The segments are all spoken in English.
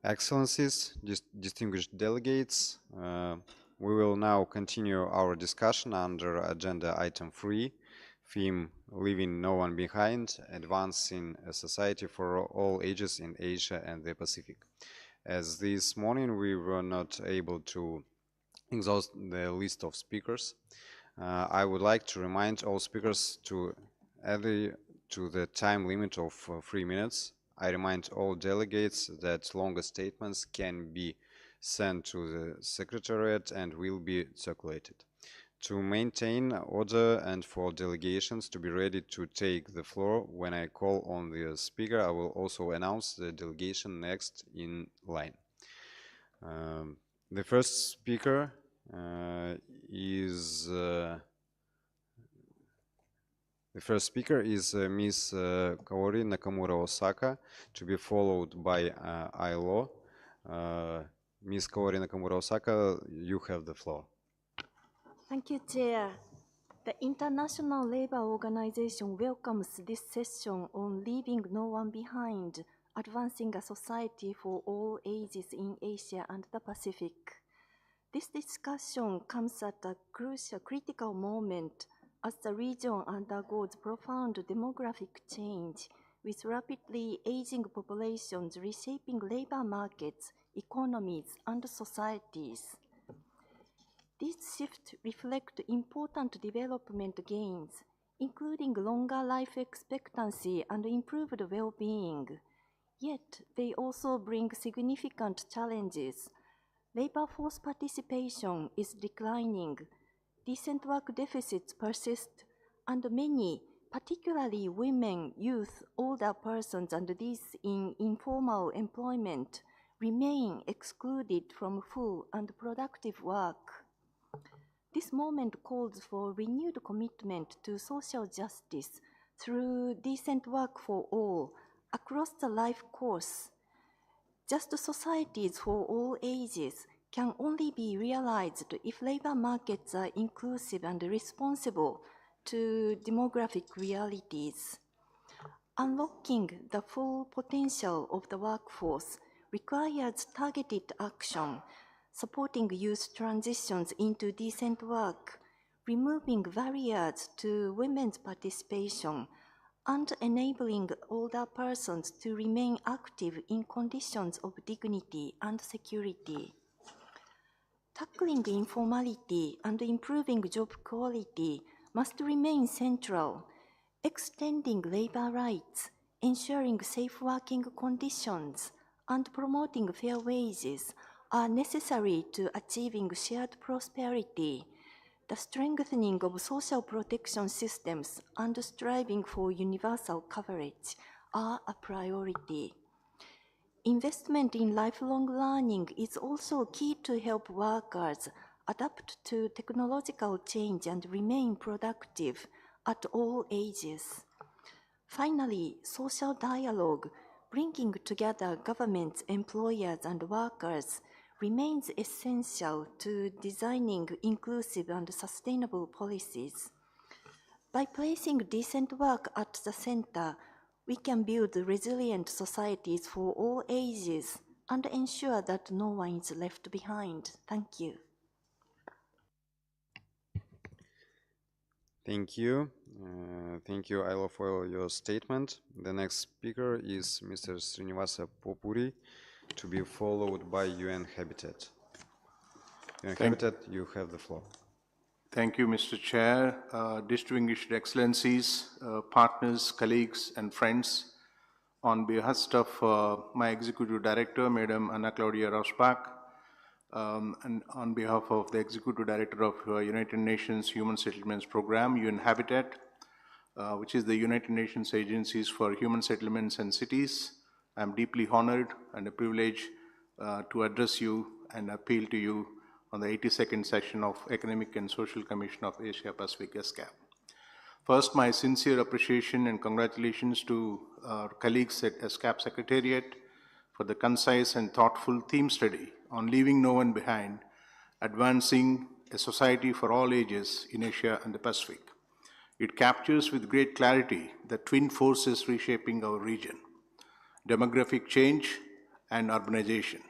Excellencies, distinguished delegates, we will now continue our discussion under agenda item 3, theme Leaving No One Behind, Advancing a Society for All Ages in Asia and the Pacific. As this morning we were not able to exhaust the list of speakers, I would like to remind all speakers to adhere to the time limit of 3 minutes. I remind all delegates that longer statements can be sent to the Secretariat and will be circulated. To maintain order and for delegations to be ready to take the floor when I call on the speaker, I will also announce the delegation next in line. The first speaker is Ms. Kaori Nakamura Osaka, to be followed by ILO. Ms. Kaori Nakamura Osaka, you have the floor. Thank you, Chair. The International Labour Organization welcomes this session on Leaving No One Behind, Advancing a Society for All Ages in Asia and the Pacific. This discussion comes at a critical moment as the region undergoes profound demographic change, with rapidly aging populations reshaping labor markets, economies, and societies. These shifts reflect important development gains, including longer life expectancy and improved well-being. Yet, they also bring significant challenges. Labor force participation is declining, decent work deficits persist, and many, particularly women, youth, older persons, and those in informal employment, remain excluded from full and productive work. This moment calls for renewed commitment to social justice through decent work for all across the life course. Just societies for all ages can only be realized if labor markets are inclusive and responsive to demographic realities. Unlocking the full potential of the workforce requires targeted action, supporting youth transitions into decent work, removing barriers to women's participation, and enabling older persons to remain active in conditions of dignity and security. Tackling informality and improving job quality must remain central. Extending labor rights, ensuring safe working conditions, and promoting fair wages are necessary to achieving shared prosperity. The strengthening of social protection systems and striving for universal coverage are a priority. Investment in lifelong learning is also key to help workers adapt to technological change and remain productive at all ages. Finally, social dialogue, bringing together governments, employers, and workers, remains essential to designing inclusive and sustainable policies. By placing decent work at the center, we can build resilient societies for all ages and ensure that no one is left behind. Thank you. Thank you. Thank you, Ayla, for your statement. The next speaker is Mr. Srinivasa Popuri, to be followed by UN Habitat. UN Habitat, you have the floor. Thank you, Mr. Chair. Distinguished Excellencies, partners, colleagues, and friends, on behalf of my Executive Director, Madam Ana Claudia Rosbach, and on behalf of the Executive Director of United Nations Human Settlements Program, UN Habitat, which is the United Nations Agencies for Human Settlements and Cities, I'm deeply honored and a privilege to address you and appeal to you on the 82nd session of Economic and Social Commission of Asia Pacific, ESCAP. First, my sincere appreciation and congratulations to our colleagues at ESCAP Secretariat for the concise and thoughtful theme study on leaving no one behind, advancing a society for all ages in Asia and the Pacific. It captures with great clarity the twin forces reshaping our region: demographic change and urbanization.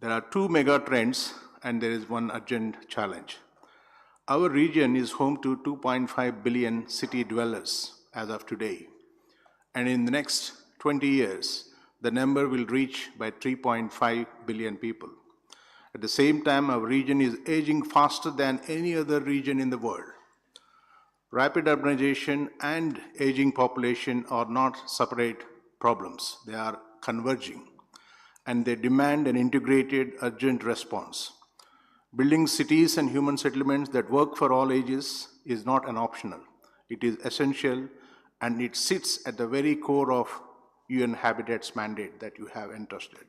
There are two mega trends and there is one urgent challenge. Our region is home to 2.5 billion city dwellers as of today. And in the next 20 years, the number will reach by 3.5 billion people. At the same time, our region is aging faster than any other region in the world. Rapid urbanization and aging population are not separate problems. They are converging, and they demand an integrated, urgent response. Building cities and human settlements that work for all ages is not an optional. It is essential, and it sits at the very core of UN Habitat's mandate that you have entrusted.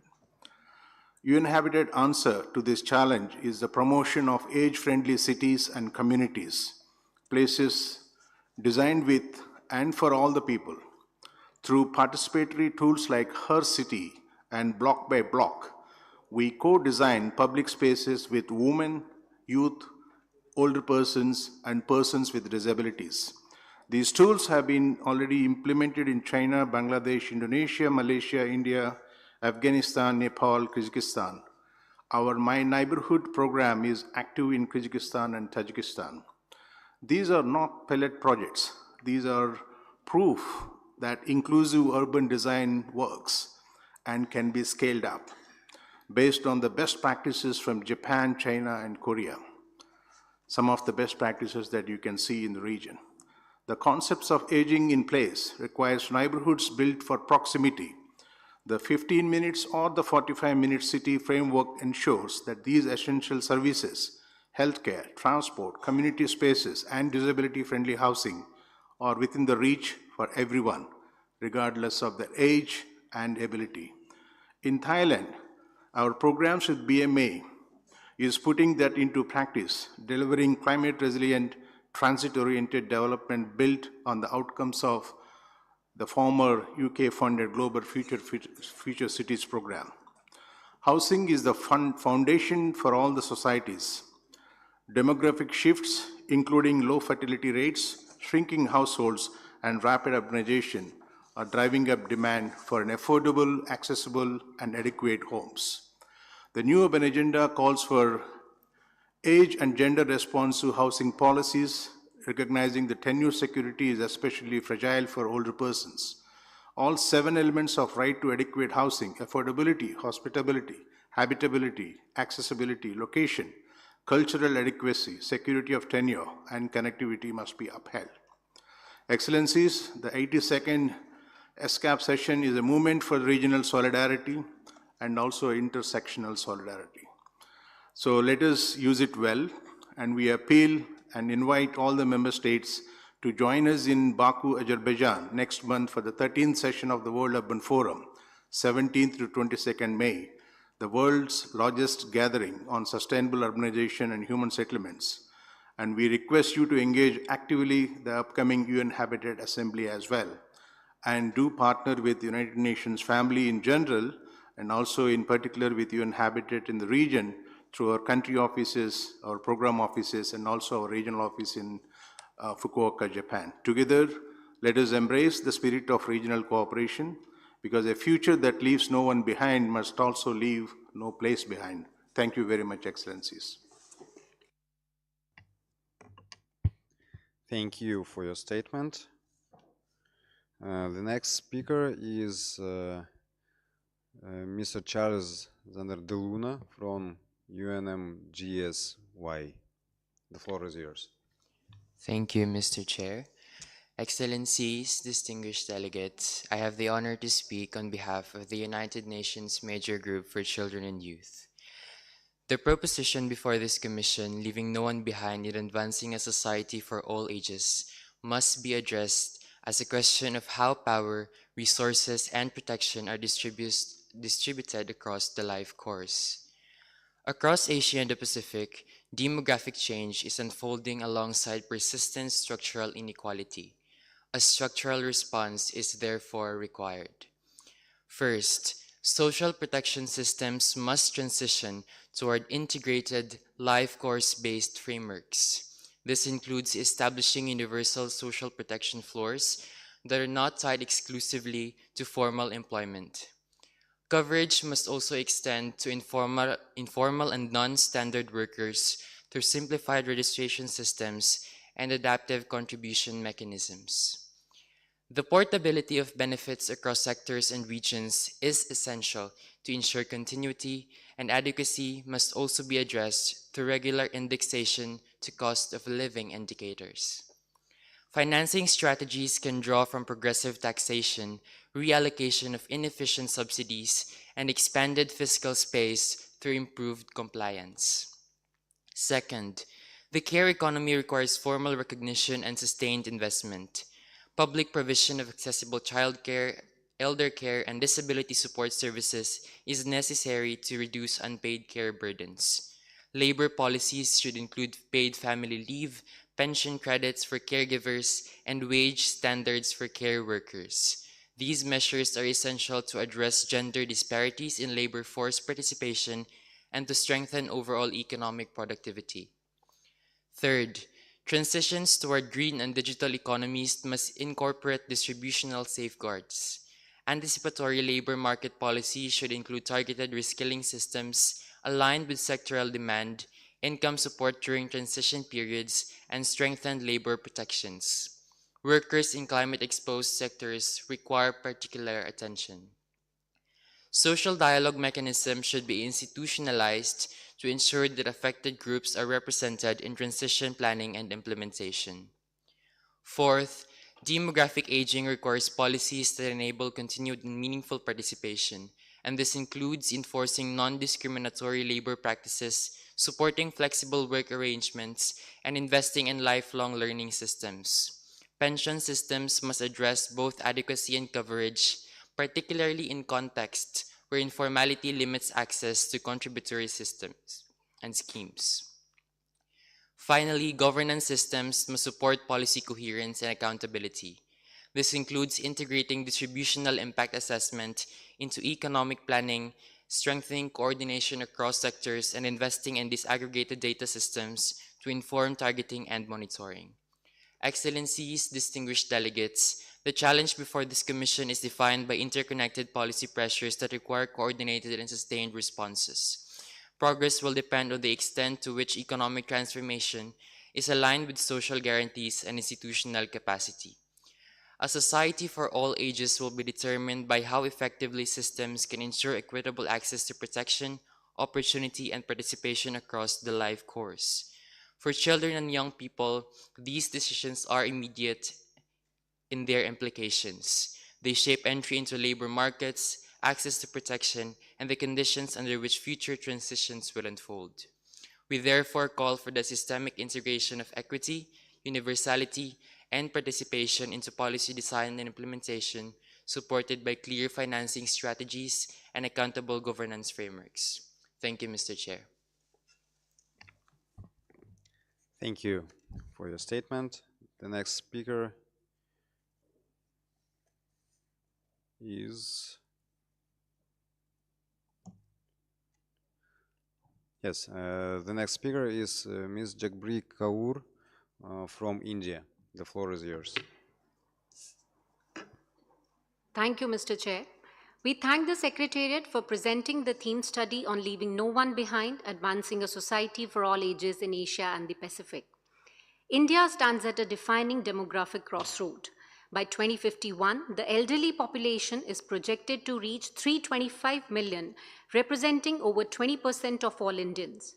UN Habitat answer to this challenge is the promotion of age-friendly cities and communities, places designed with and for all the people. Through participatory tools like Her City and Block by Block, we co-design public spaces with women, youth, older persons, and persons with disabilities. These tools have been already implemented in China, Bangladesh, Indonesia, Malaysia, India, Afghanistan, Nepal, Kyrgyzstan. Our My Neighborhood program is active in Kyrgyzstan and Tajikistan. These are not pilot projects. These are proof that inclusive urban design works and can be scaled up based on the best practices from Japan, China, and Korea. Some of the best practices that you can see in the region. The concepts of aging in place requires neighborhoods built for proximity. The 15 minutes or the 45-minute city framework ensures that these essential services, healthcare, transport, community spaces, and disability-friendly housing are within the reach for everyone, regardless of their age and ability. In Thailand, our programs with BMA is putting that into practice, delivering climate-resilient, transit-oriented development built on the outcomes of the former UK-funded Global Future Cities program. Housing is the foundation for all the societies. Demographic shifts, including low fertility rates, shrinking households, and rapid urbanization are driving up demand for an affordable, accessible, and adequate homes. The new urban agenda calls for age and gender responsive housing policies, recognizing the tenure security is especially fragile for older persons. All 7 elements of right to adequate housing, affordability, hospitability, habitability, accessibility, location, cultural adequacy, security of tenure, and connectivity must be upheld. Excellencies, the 82nd ESCAP session is a movement for regional solidarity and also intersectional solidarity. So let us use it well, and we appeal and invite all the member states to join us in Baku, Azerbaijan next month for the 13th session of the World Urban Forum, 17th to 22nd May, the world's largest gathering on sustainable urbanization and human settlements. And we request you to engage actively the upcoming UN Habitat Assembly as well, and do partner with the United Nations family in general, and also in particular with UN Habitat in the region through our country offices, our program offices, and also our regional office in Fukuoka, Japan. Together, let us embrace the spirit of regional cooperation, because a future that leaves no one behind must also leave no place behind. Thank you very much, Excellencies. Thank you for your statement. The next speaker is Mr. Charles Zander de Luna from UNMGSY. The floor is yours. Thank you, Mr. Chair. Excellencies, distinguished delegates, I have the honor to speak on behalf of the United Nations Major Group for Children and Youth. The proposition before this commission, leaving no one behind in advancing a society for all ages, must be addressed as a question of how power, resources, and protection are distributed across the life course. Across Asia and the Pacific, demographic change is unfolding alongside persistent structural inequality. A structural response is therefore required. First, social protection systems must transition toward integrated life course-based frameworks. This includes establishing universal social protection floors that are not tied exclusively to formal employment. Coverage must also extend to informal and non-standard workers through simplified registration systems and adaptive contribution mechanisms. The portability of benefits across sectors and regions is essential to ensure continuity, and adequacy must also be addressed through regular indexation to cost of living indicators. Financing strategies can draw from progressive taxation, reallocation of inefficient subsidies, and expanded fiscal space through improved compliance. Second, the care economy requires formal recognition and sustained investment. Public provision of accessible childcare, elder care, and disability support services is necessary to reduce unpaid care burdens. Labor policies should include paid family leave, pension credits for caregivers, and wage standards for care workers. These measures are essential to address gender disparities in labor force participation and to strengthen overall economic productivity. Third, transitions toward green and digital economies must incorporate distributional safeguards. Anticipatory labor market policy should include targeted reskilling systems aligned with sectoral demand, income support during transition periods, and strengthened labor protections. Workers in climate-exposed sectors require particular attention. Social dialogue mechanisms should be institutionalized to ensure that affected groups are represented in transition planning and implementation. Fourth, demographic aging requires policies that enable continued and meaningful participation, and this includes enforcing non-discriminatory labor practices, supporting flexible work arrangements, and investing in lifelong learning systems. Pension systems must address both adequacy and coverage, particularly in contexts where informality limits access to contributory systems and schemes. Finally, governance systems must support policy coherence and accountability. This includes integrating distributional impact assessment into economic planning, strengthening coordination across sectors, and investing in disaggregated data systems to inform targeting and monitoring. Excellencies, distinguished delegates, the challenge before this Commission is defined by interconnected policy pressures that require coordinated and sustained responses. Progress will depend on the extent to which economic transformation is aligned with social guarantees and institutional capacity. A society for all ages will be determined by how effectively systems can ensure equitable access to protection, opportunity, and participation across the life course. For children and young people, these decisions are immediate in their implications. They shape entry into labor markets, access to protection, and the conditions under which future transitions will unfold. We therefore call for the systemic integration of equity, universality, and participation into policy design and implementation, supported by clear financing strategies and accountable governance frameworks. Thank you, Mr. Chair. Thank you for your statement. The next speaker is... Yes, the next speaker is Ms. Jagpreet Kaur from India. The floor is yours. Thank you, Mr. Chair. We thank the Secretariat for presenting the theme study on leaving no one behind, advancing a society for all ages in Asia and the Pacific. India stands at a defining demographic crossroad. By 2051, the elderly population is projected to reach 325 million, representing over 20% of all Indians.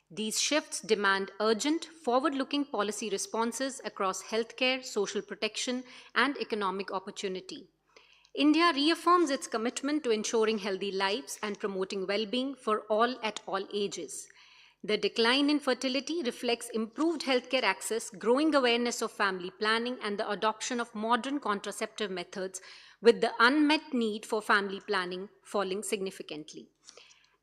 These shifts demand urgent, forward-looking policy responses across healthcare, social protection, and economic opportunity. India reaffirms its commitment to ensuring healthy lives and promoting well-being for all at all ages. The decline in fertility reflects improved healthcare access, growing awareness of family planning, and the adoption of modern contraceptive methods, with the unmet need for family planning falling significantly.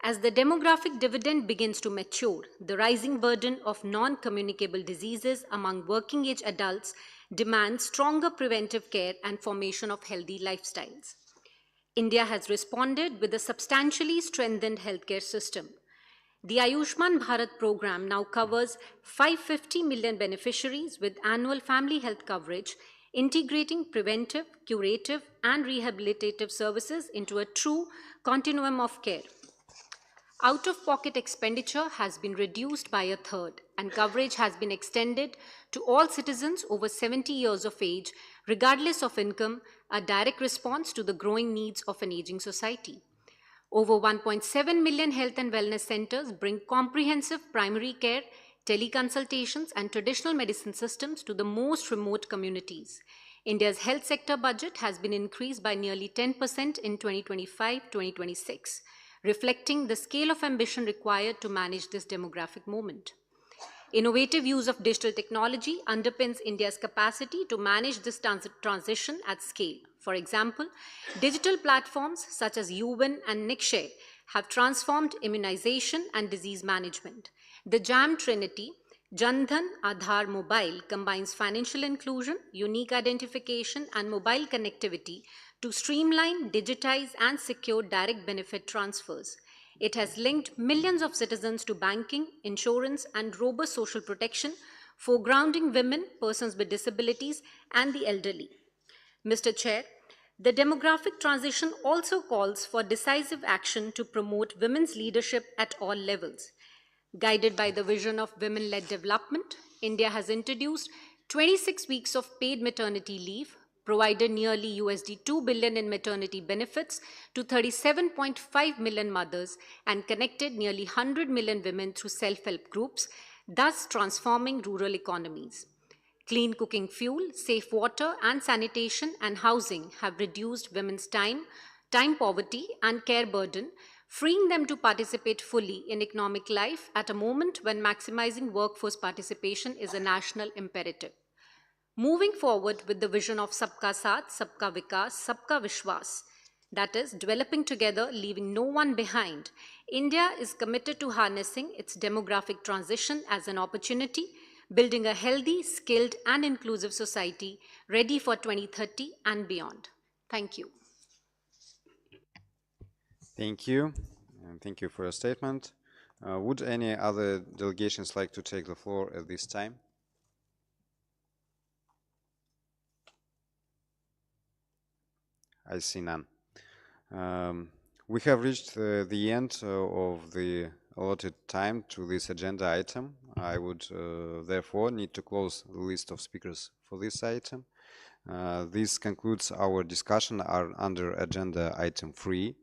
As the demographic dividend begins to mature, the rising burden of non-communicable diseases among working-age adults demands stronger preventive care and formation of healthy lifestyles. India has responded with a substantially strengthened healthcare system. The Ayushman Bharat program now covers 550 million beneficiaries with annual family health coverage, integrating preventive, curative, and rehabilitative services into a true continuum of care. Out-of-pocket expenditure has been reduced by a third, and coverage has been extended to all citizens over 70 years of age, regardless of income, a direct response to the growing needs of an aging society. Over 1.7 million health and wellness centers bring comprehensive primary care, teleconsultations, and traditional medicine systems to the most remote communities. India's health sector budget has been increased by nearly 10% in 2025-2026, reflecting the scale of ambition required to manage this demographic moment. Innovative use of digital technology underpins India's capacity to manage this transition at scale. For example, digital platforms such as UWIN and Nikshay have transformed immunization and disease management. The JAM Trinity, Jan Dhan Aadhaar Mobile, combines financial inclusion, unique identification, and mobile connectivity to streamline, digitize, and secure direct benefit transfers. It has linked millions of citizens to banking, insurance, and robust social protection, foregrounding women, persons with disabilities, and the elderly. Mr. Chair, the demographic transition also calls for decisive action to promote women's leadership at all levels. Guided by the vision of women-led development, India has introduced 26 weeks of paid maternity leave, provided nearly $2 billion in maternity benefits to 37.5 million mothers, and connected nearly 100 million women through self-help groups, thus transforming rural economies. Clean cooking fuel, safe water, and sanitation and housing have reduced women's time poverty, and care burden, freeing them to participate fully in economic life at a moment when maximizing workforce participation is a national imperative. Moving forward with the vision of Sabka Saath, Sabka Vikas, Sabka Vishwas, that is, developing together, leaving no one behind, India is committed to harnessing its demographic transition as an opportunity, building a healthy, skilled, and inclusive society ready for 2030 and beyond. Thank you. Thank you, and thank you for your statement. Would any other delegations like to take the floor at this time? I see none. We have reached the end of the allotted time to this agenda item. I would therefore need to close the list of speakers for this item. This concludes our discussion under agenda item 3.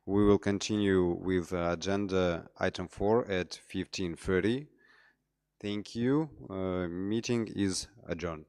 We will continue with agenda item 4 at 15:30. Thank you. Meeting is adjourned.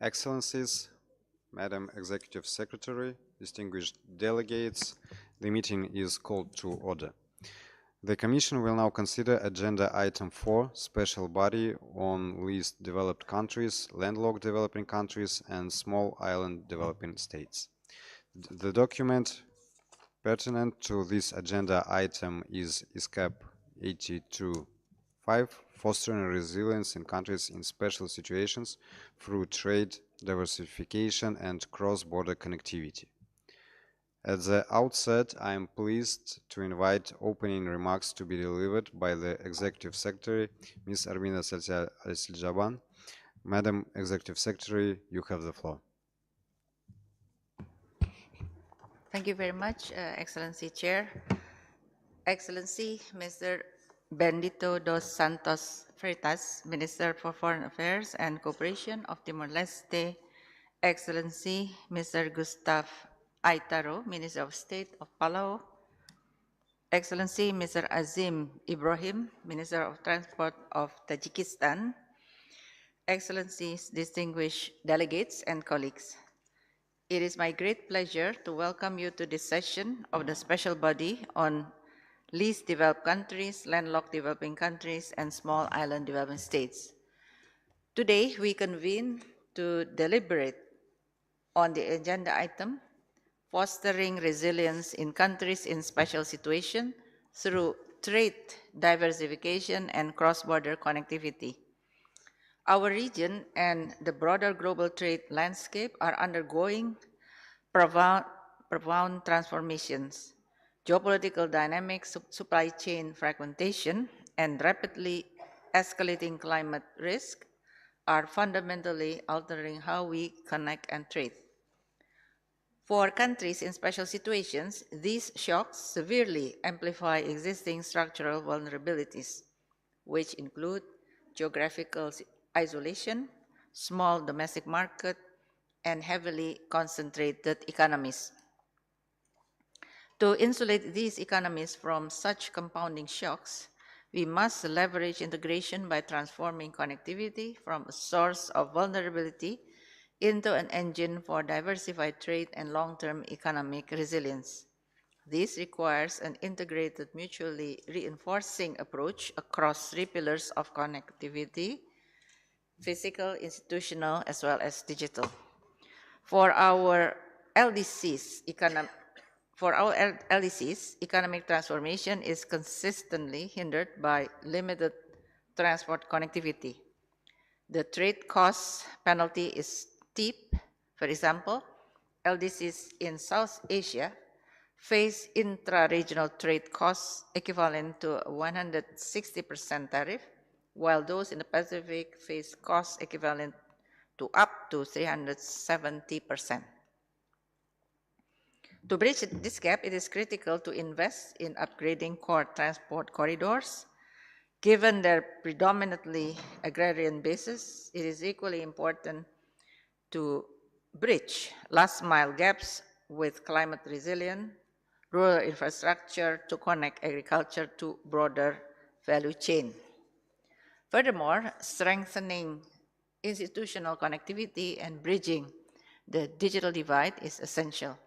Excellencies, Madam Executive Secretary, distinguished delegates, the meeting is called to order. The Commission will now consider Agenda Item 4, Special Body on Least Developed Countries, Landlocked Developing Countries, and Small Island Developing States. The document pertinent to this agenda item is ESCAP 82.5, Fostering Resilience in Countries in Special Situations through Trade, Diversification, and Cross-Border Connectivity. At the outset, I am pleased to invite opening remarks to be delivered by the Executive Secretary, Ms. Armina Al-Siljaban. Madam Executive Secretary, you have the floor. Thank you very much, Excellency Chair. Excellency, Mr. Bendito dos Santos Freitas, Minister for Foreign Affairs and Cooperation of Timor-Leste. Excellency, Mr. Gustav Aitaro, Minister of State of Palau. Excellency, Mr. Azim Ibrahim, Minister of Transport of Tajikistan. Excellencies, distinguished delegates and colleagues. It is my great pleasure to welcome you to this session of the Special Body on Least Developed Countries, Landlocked Developing Countries, and Small Island Developing States. Today, we convene to deliberate on the agenda item, Fostering Resilience in Countries in Special Situation through Trade Diversification and Cross-Border Connectivity. Our region and the broader global trade landscape are undergoing profound transformations. Geopolitical dynamics, supply chain fragmentation, and rapidly escalating climate risk are fundamentally altering how we connect and trade. For countries in special situations, these shocks severely amplify existing structural vulnerabilities, which include geographical isolation, small domestic market, and heavily concentrated economies. To insulate these economies from such compounding shocks, we must leverage integration by transforming connectivity from a source of vulnerability into an engine for diversified trade and long-term economic resilience. This requires an integrated, mutually reinforcing approach across three pillars of connectivity: physical, institutional, as well as digital. For our LDCs, economic transformation is consistently hindered by limited transport connectivity. The trade cost penalty is steep. For example, LDCs in South Asia face intra-regional trade costs equivalent to a 160% tariff, while those in the Pacific face costs equivalent to up to 370%. To bridge this gap, it is critical to invest in upgrading core transport corridors. Given their predominantly agrarian basis, it is equally important to bridge last-mile gaps with climate-resilient rural infrastructure to connect agriculture to broader value chain. Furthermore, strengthening institutional connectivity and bridging the digital divide is essential.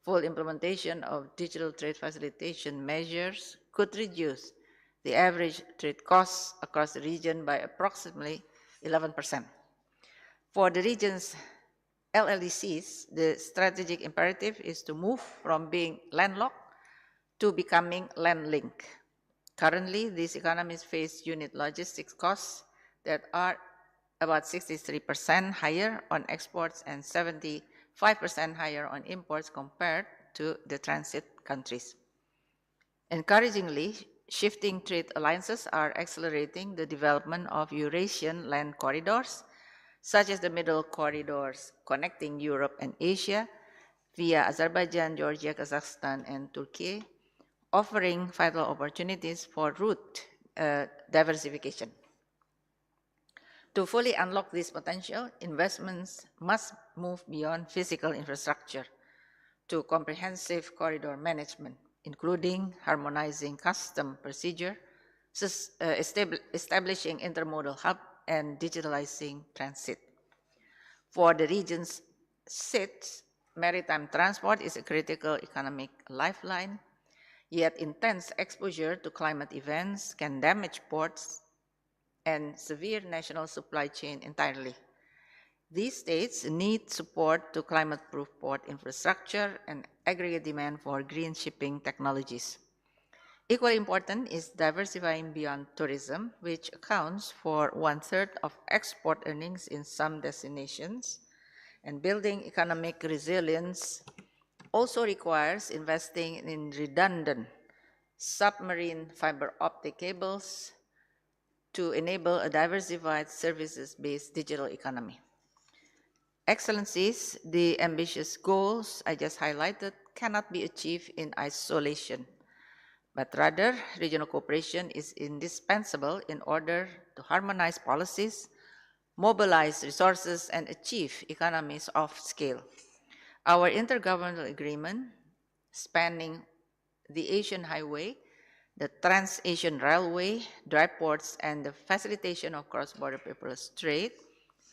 Full implementation of digital trade facilitation measures could reduce the average trade costs across the region by approximately 11%. For the region's LLDCs, the strategic imperative is to move from being landlocked to becoming land-linked. Currently, these economies face unit logistics costs that are about 63% higher on exports and 75% higher on imports compared to the transit countries. Encouragingly, shifting trade alliances are accelerating the development of Eurasian land corridors, such as the middle corridors connecting Europe and Asia via Azerbaijan, Georgia, Kazakhstan, and Turkey, offering vital opportunities for route diversification. To fully unlock this potential, investments must move beyond physical infrastructure to comprehensive corridor management, including harmonizing custom procedure, establishing intermodal hub, and digitalizing transit. For the region's SITs, maritime transport is a critical economic lifeline, yet intense exposure to climate events can damage ports and severe national supply chain entirely. These states need support to climate-proof port infrastructure and aggregate demand for green shipping technologies. Equally important is diversifying beyond tourism, which accounts for 1/3 of export earnings in some destinations, and building economic resilience also requires investing in redundant submarine fiber optic cables to enable a diversified services-based digital economy. Excellencies, the ambitious goals I just highlighted cannot be achieved in isolation, but rather regional cooperation is indispensable in order to harmonize policies, mobilize resources, and achieve economies of scale. Our intergovernmental agreement spanning the Asian Highway, the Trans-Asian Railway, dry ports, and the facilitation of cross-border paperless trade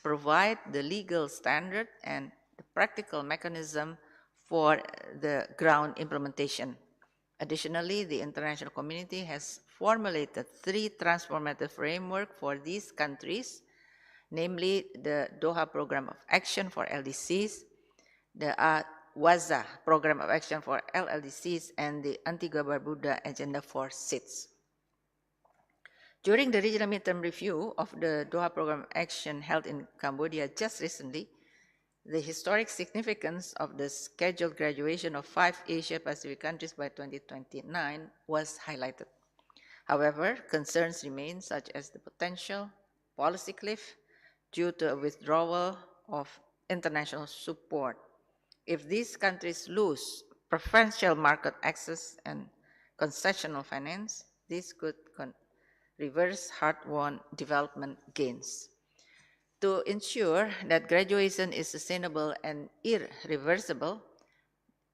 provide the legal standard and the practical mechanism for the ground implementation. Additionally, the international community has formulated 3 transformative frameworks for these countries, namely the Doha Program of Action for LDCs, the WAZA Program of Action for LLDCs, and the Antigua-Barbuda Agenda for SITs. During the regional midterm review of the Doha Program of Action held in Cambodia just recently, the historic significance of the scheduled graduation of 5 Asia-Pacific countries by 2029 was highlighted. However, concerns remain, such as the potential policy cliff due to a withdrawal of international support. If these countries lose preferential market access and concessional finance, this could reverse hard-won development gains. To ensure that graduation is sustainable and irreversible,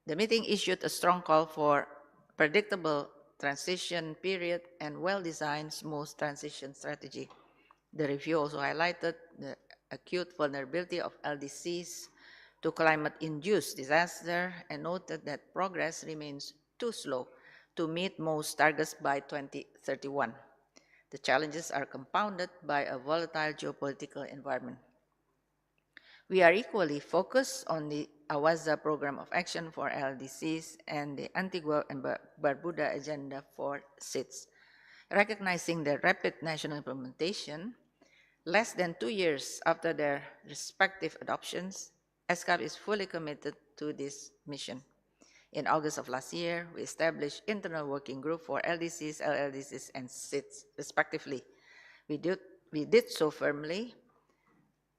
the meeting issued a strong call for predictable transition period and well-designed smooth transition strategy. The review also highlighted the acute vulnerability of LDCs to climate-induced disaster and noted that progress remains too slow to meet most targets by 2031. The challenges are compounded by a volatile geopolitical environment. We are equally focused on the AWAZA Program of Action for LDCs and the Antigua and Barbuda Agenda for SITs. Recognizing their rapid national implementation, less than 2 years after their respective adoptions, ESCAP is fully committed to this mission. In August of last year, we established internal working group for LDCs, LLDCs, and SITs, respectively. We did so firmly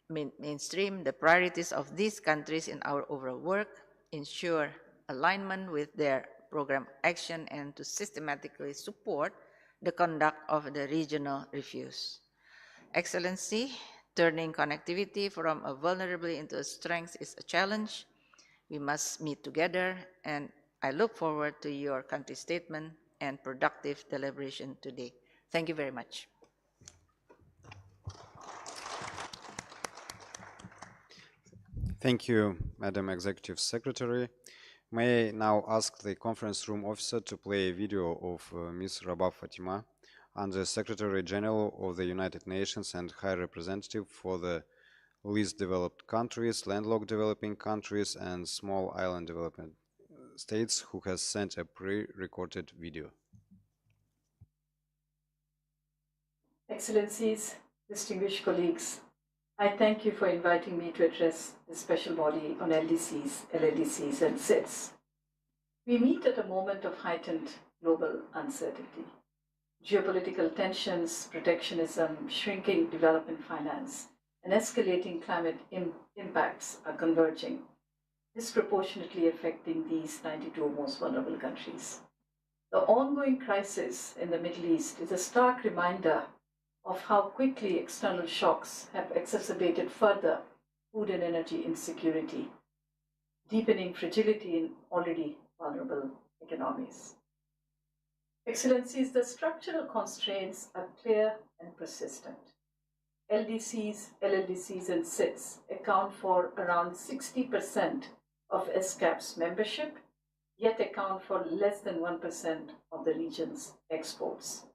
mainstream the priorities of these countries in our overall work, ensure alignment with their program action, and to systematically support the conduct of the regional reviews. Excellency, turning connectivity from a vulnerability into a strength is a challenge. We must meet together, and I look forward to your country statement and productive deliberation today. Thank you very much. Thank you, Madam Executive Secretary. May I now ask the conference room officer to play a video of Ms. Rabab Fatima, Under Secretary General of the United Nations and High Representative for the least developed countries, landlocked developing countries, and small island development states, who has sent a pre-recorded video. Excellencies, distinguished colleagues, I thank you for inviting me to address the special body on LDCs, LLDCs, and SITs. We meet at a moment of heightened global uncertainty. Geopolitical tensions, protectionism, shrinking development finance, and escalating climate impacts are converging, disproportionately affecting these 92 most vulnerable countries. The ongoing crisis in the Middle East is a stark reminder of how quickly external shocks have exacerbated further food and energy insecurity, deepening fragility in already vulnerable economies. Excellencies, the structural constraints are clear and persistent. LDCs, LLDCs, and SIDS account for around 60% of ESCAP's membership, yet account for less than 1% of the region's exports.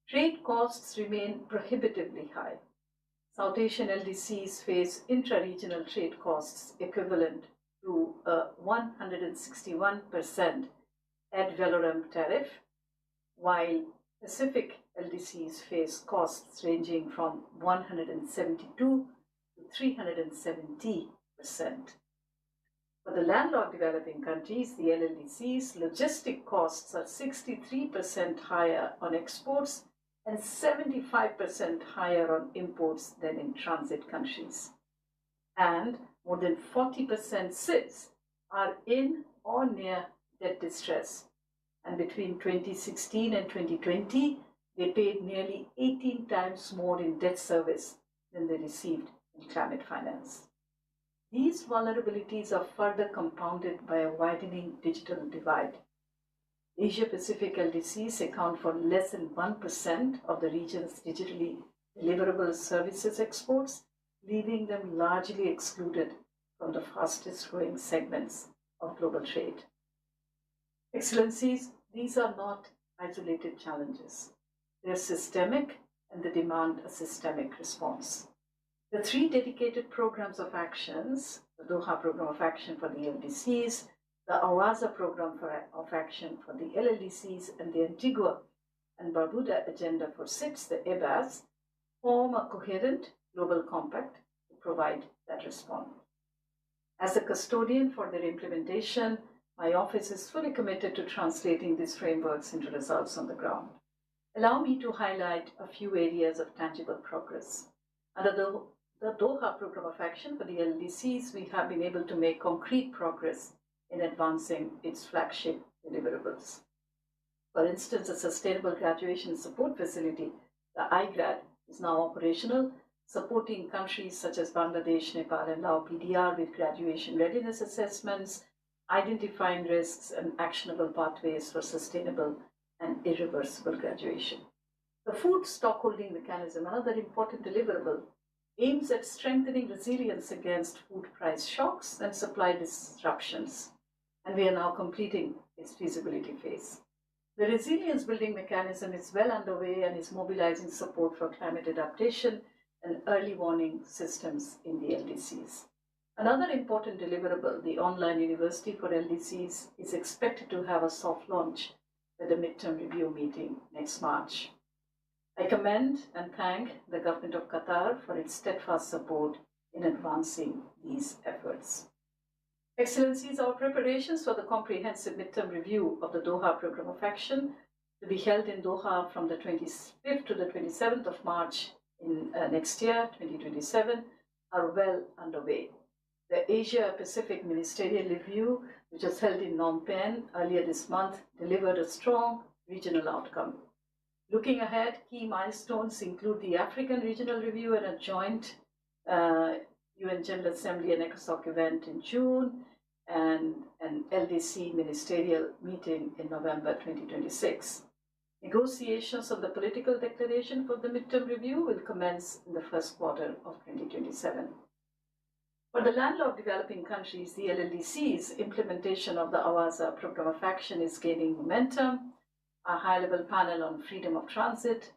Trade costs remain prohibitively high. South Asian LDCs face intra-regional trade costs equivalent to a 161% ad valorem tariff, while Pacific LDCs face costs ranging from 172 to 370%. For the landlocked developing countries, the LLDCs, logistic costs are 63% higher on exports and 75% higher on imports than in transit countries. And more than 40% SIDS are in or near debt distress. And between 2016 and 2020, they paid nearly 18 times more in debt service than they received in climate finance. These vulnerabilities are further compounded by a widening digital divide. Asia-Pacific LDCs account for less than 1% of the region's digitally deliverable services exports, leaving them largely excluded from the fastest growing segments of global trade. Excellencies, these are not isolated challenges. They are systemic and they demand a systemic response. The three dedicated programs of actions, the Doha Program of Action for the LDCs, the Awaza Program of Action for the LLDCs, and the Antigua and Barbuda Agenda for SIDS, the EBAS, form a coherent global compact to provide that response. As a custodian for their implementation, my office is fully committed to translating these frameworks into results on the ground. Allow me to highlight a few areas of tangible progress. Under the Doha Program of Action for the LDCs, we have been able to make concrete progress in advancing its flagship deliverables. For instance, a Sustainable Graduation Support Facility, the IGRAD, is now operational, supporting countries such as Bangladesh, Nepal, and Laos PDR with graduation readiness assessments, identifying risks and actionable pathways for sustainable and irreversible graduation. The Food Stockholding Mechanism, another important deliverable, aims at strengthening resilience against food price shocks and supply disruptions, and we are now completing its feasibility phase. The resilience building mechanism is well underway and is mobilizing support for climate adaptation and early warning systems in the LDCs. Another important deliverable, the online university for LDCs, is expected to have a soft launch at the midterm review meeting next March. I commend and thank the government of Qatar for its steadfast support in advancing these efforts. Excellencies, our preparations for the comprehensive midterm review of the Doha Program of Action to be held in Doha from the 25th to the 27th of March in next year, 2027, are well underway. The Asia-Pacific Ministerial Review, which was held in Phnom Penh earlier this month, delivered a strong regional outcome. Looking ahead, key milestones include the African Regional Review and a joint UN General Assembly and ECOSOC event in June, and an LDC ministerial meeting in November 2026. Negotiations on the political declaration for the midterm review will commence in the first quarter of 2027. For the landlocked developing countries, the LLDC's implementation of the Awaza Program of Action is gaining momentum. A high-level panel on freedom of transit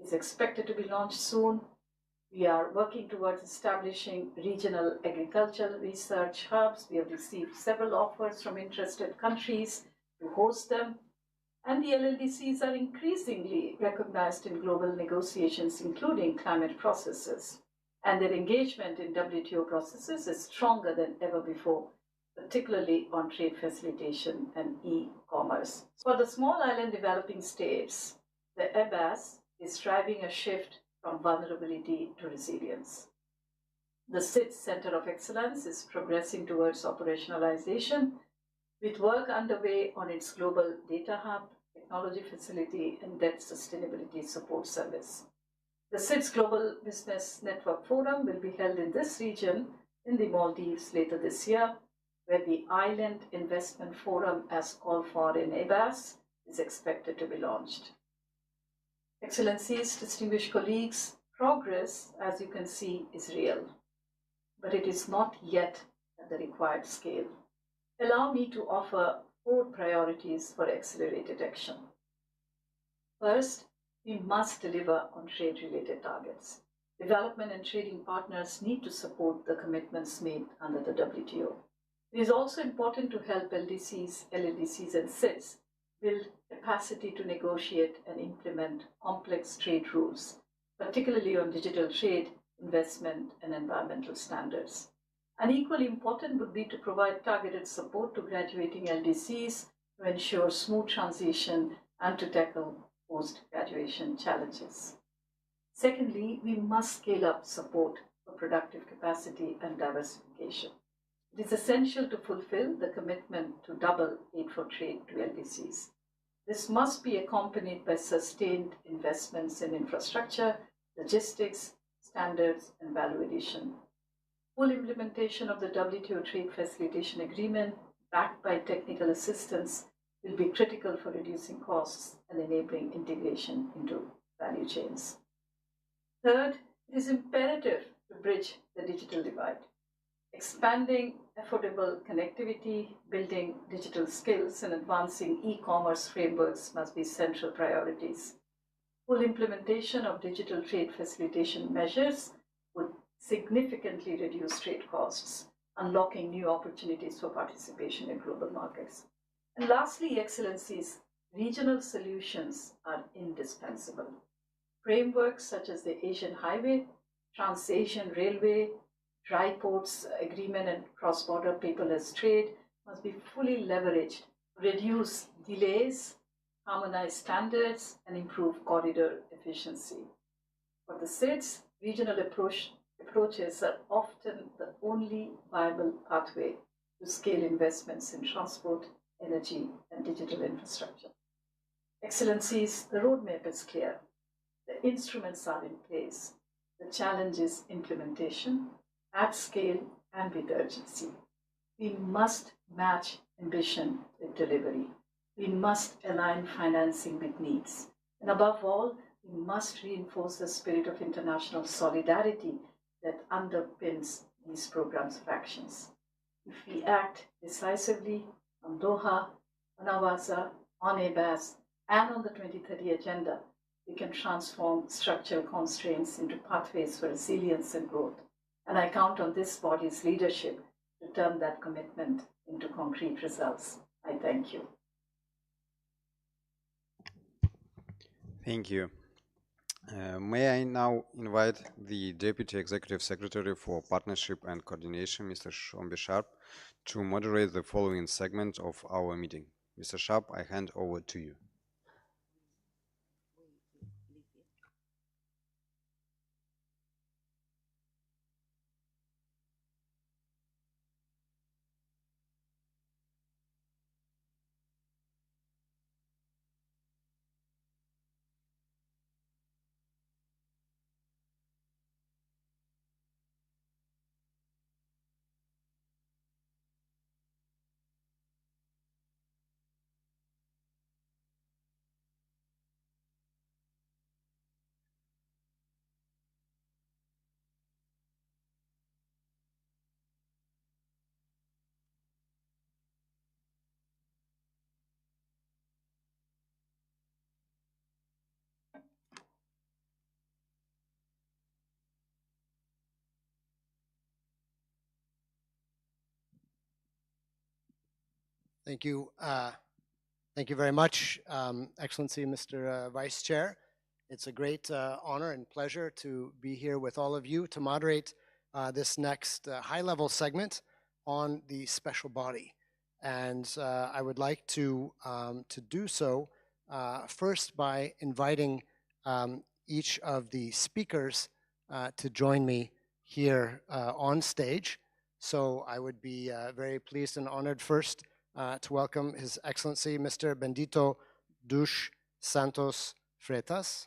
is expected to be launched soon. We are working towards establishing regional agricultural research hubs. We have received several offers from interested countries to host them. And the LLDCs are increasingly recognized in global negotiations, including climate processes. And their engagement in WTO processes is stronger than ever before, particularly on trade facilitation and e-commerce. For the small island developing states, the EBAS is driving a shift from vulnerability to resilience. The SIDS Center of Excellence is progressing towards operationalization, with work underway on its global data hub, technology facility, and debt sustainability support service. The SIDS Global Business Network Forum will be held in this region in the Maldives later this year, where the Island Investment Forum, as called for in EBAS, is expected to be launched. Excellencies, distinguished colleagues, Progress, as you can see, is real, but it is not yet at the required scale. Allow me to offer 4 priorities for accelerated action. First, we must deliver on trade-related targets. Development and trading partners need to support the commitments made under the WTO. It is also important to help LDCs, LLDCs, and SIDS build capacity to negotiate and implement complex trade rules, particularly on digital trade, investment, and environmental standards. And equally important would be to provide targeted support to graduating LDCs to ensure smooth transition and to tackle post-graduation challenges. Secondly, we must scale up support for productive capacity and diversification. It is essential to fulfill the commitment to double aid for trade to LDCs. This must be accompanied by sustained investments in infrastructure, logistics, standards, and value addition. Full implementation of the WTO Trade Facilitation Agreement, backed by technical assistance, will be critical for reducing costs and enabling integration into value chains. Third, it is imperative to bridge the digital divide. Expanding affordable connectivity, building digital skills, and advancing e-commerce frameworks must be central priorities. Full implementation of digital trade facilitation measures would significantly reduce trade costs, unlocking new opportunities for participation in global markets. And lastly, Excellencies, regional solutions are indispensable. Frameworks such as the Asian Highway, Trans-Asian Railway, Dry Ports Agreement, and cross-border paperless trade must be fully leveraged to reduce delays, harmonize standards, and improve corridor efficiency. For the SIDS, regional approaches are often the only viable pathway to scale investments in transport, energy, and digital infrastructure. Excellencies, the roadmap is clear. The instruments are in place. The challenge is implementation at scale and with urgency. We must match ambition with delivery. We must align financing with needs. And above all, we must reinforce the spirit of international solidarity that underpins these programs of actions. If we act decisively on Doha, on Awasa, on ABAS, and on the 2030 agenda, we can transform structural constraints into pathways for resilience and growth. And I count on this body's leadership to turn that commitment into concrete results. I thank you. Thank you. May I now invite the Deputy Executive Secretary for Partnership and Coordination, Mr. Shombe Sharp, to moderate the following segment of our meeting. Mr. Sharp, I hand over to you. Thank you. Thank you very much, Excellency Mr. Vice Chair. It's a great honor and pleasure to be here with all of you to moderate this next high-level segment on the special body. And I would like to do so first by inviting each of the speakers to join me here on stage. So I would be very pleased and honored first to welcome His Excellency Mr. Bendito Dush Santos Freitas,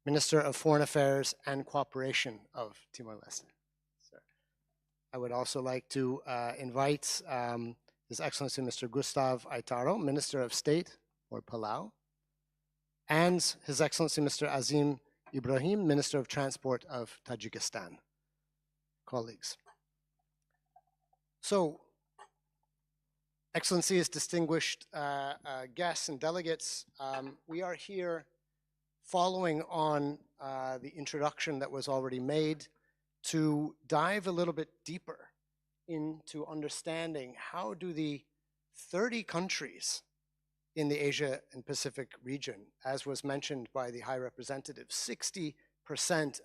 Minister of Foreign Affairs and Cooperation of Timor-Leste. I would also like to invite His Excellency Mr. Gustav Aitaro, Minister of State for Palau, and His Excellency Mr. Azim Ibrahim, Minister of Transport of Tajikistan. Colleagues. So, Excellencies, distinguished guests and delegates, we are here following on the introduction that was already made to dive a little bit deeper into understanding how do the 30 countries in the Asia and Pacific region, as was mentioned by the High Representative, 60%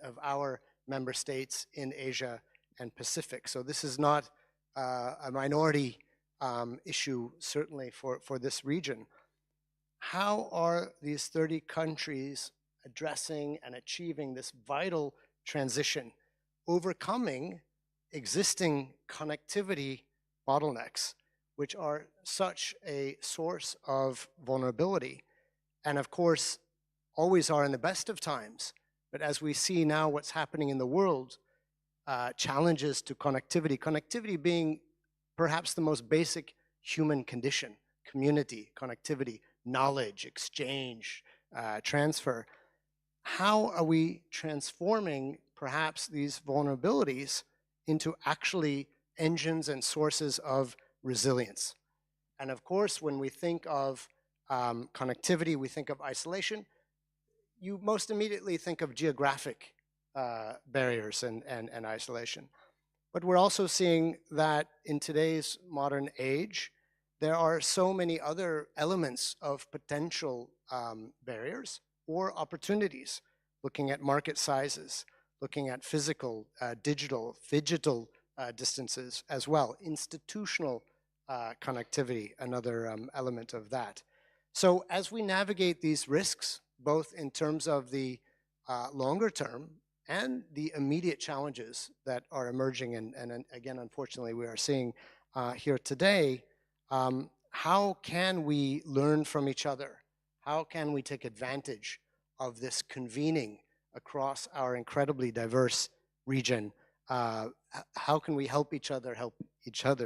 of our member states in Asia and Pacific. So this is not a minority issue, certainly for this region. How are these 30 countries addressing and achieving this vital transition, overcoming existing connectivity bottlenecks, which are such a source of vulnerability, and of course, always are in the best of times, but as we see now what's happening in the world, challenges to connectivity being perhaps the most basic human condition, community, connectivity, knowledge, exchange, transfer. How are we transforming perhaps these vulnerabilities into actually engines and sources of resilience? And of course, when we think of connectivity, we think of isolation, you most immediately think of geographic barriers and isolation. But we're also seeing that in today's modern age, there are so many other elements of potential barriers or opportunities, looking at market sizes, looking at physical, digital, phygital distances as well, institutional connectivity, another element of that. So as we navigate these risks, both in terms of the longer term and the immediate challenges that are emerging, and again, unfortunately, we are seeing here today, how can we learn from each other? How can we take advantage of this convening across our incredibly diverse region? How can we help each other,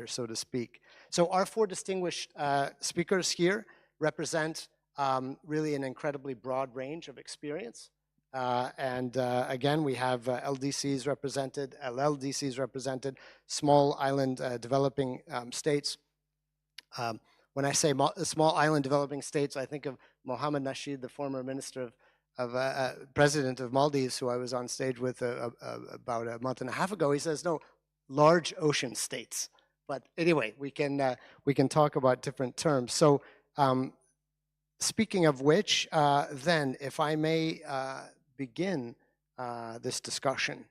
so to speak? So our four distinguished speakers here represent really an incredibly broad range of experience. Again, we have LDCs represented, LLDCs represented, small island developing states. When I say small island developing states, I think of Mohammed Nasheed, the former minister president of Maldives, who I was on stage with about a month and a half ago. He says, no, large ocean states. But anyway, we can talk about different terms. So speaking of which, then, if I may begin this discussion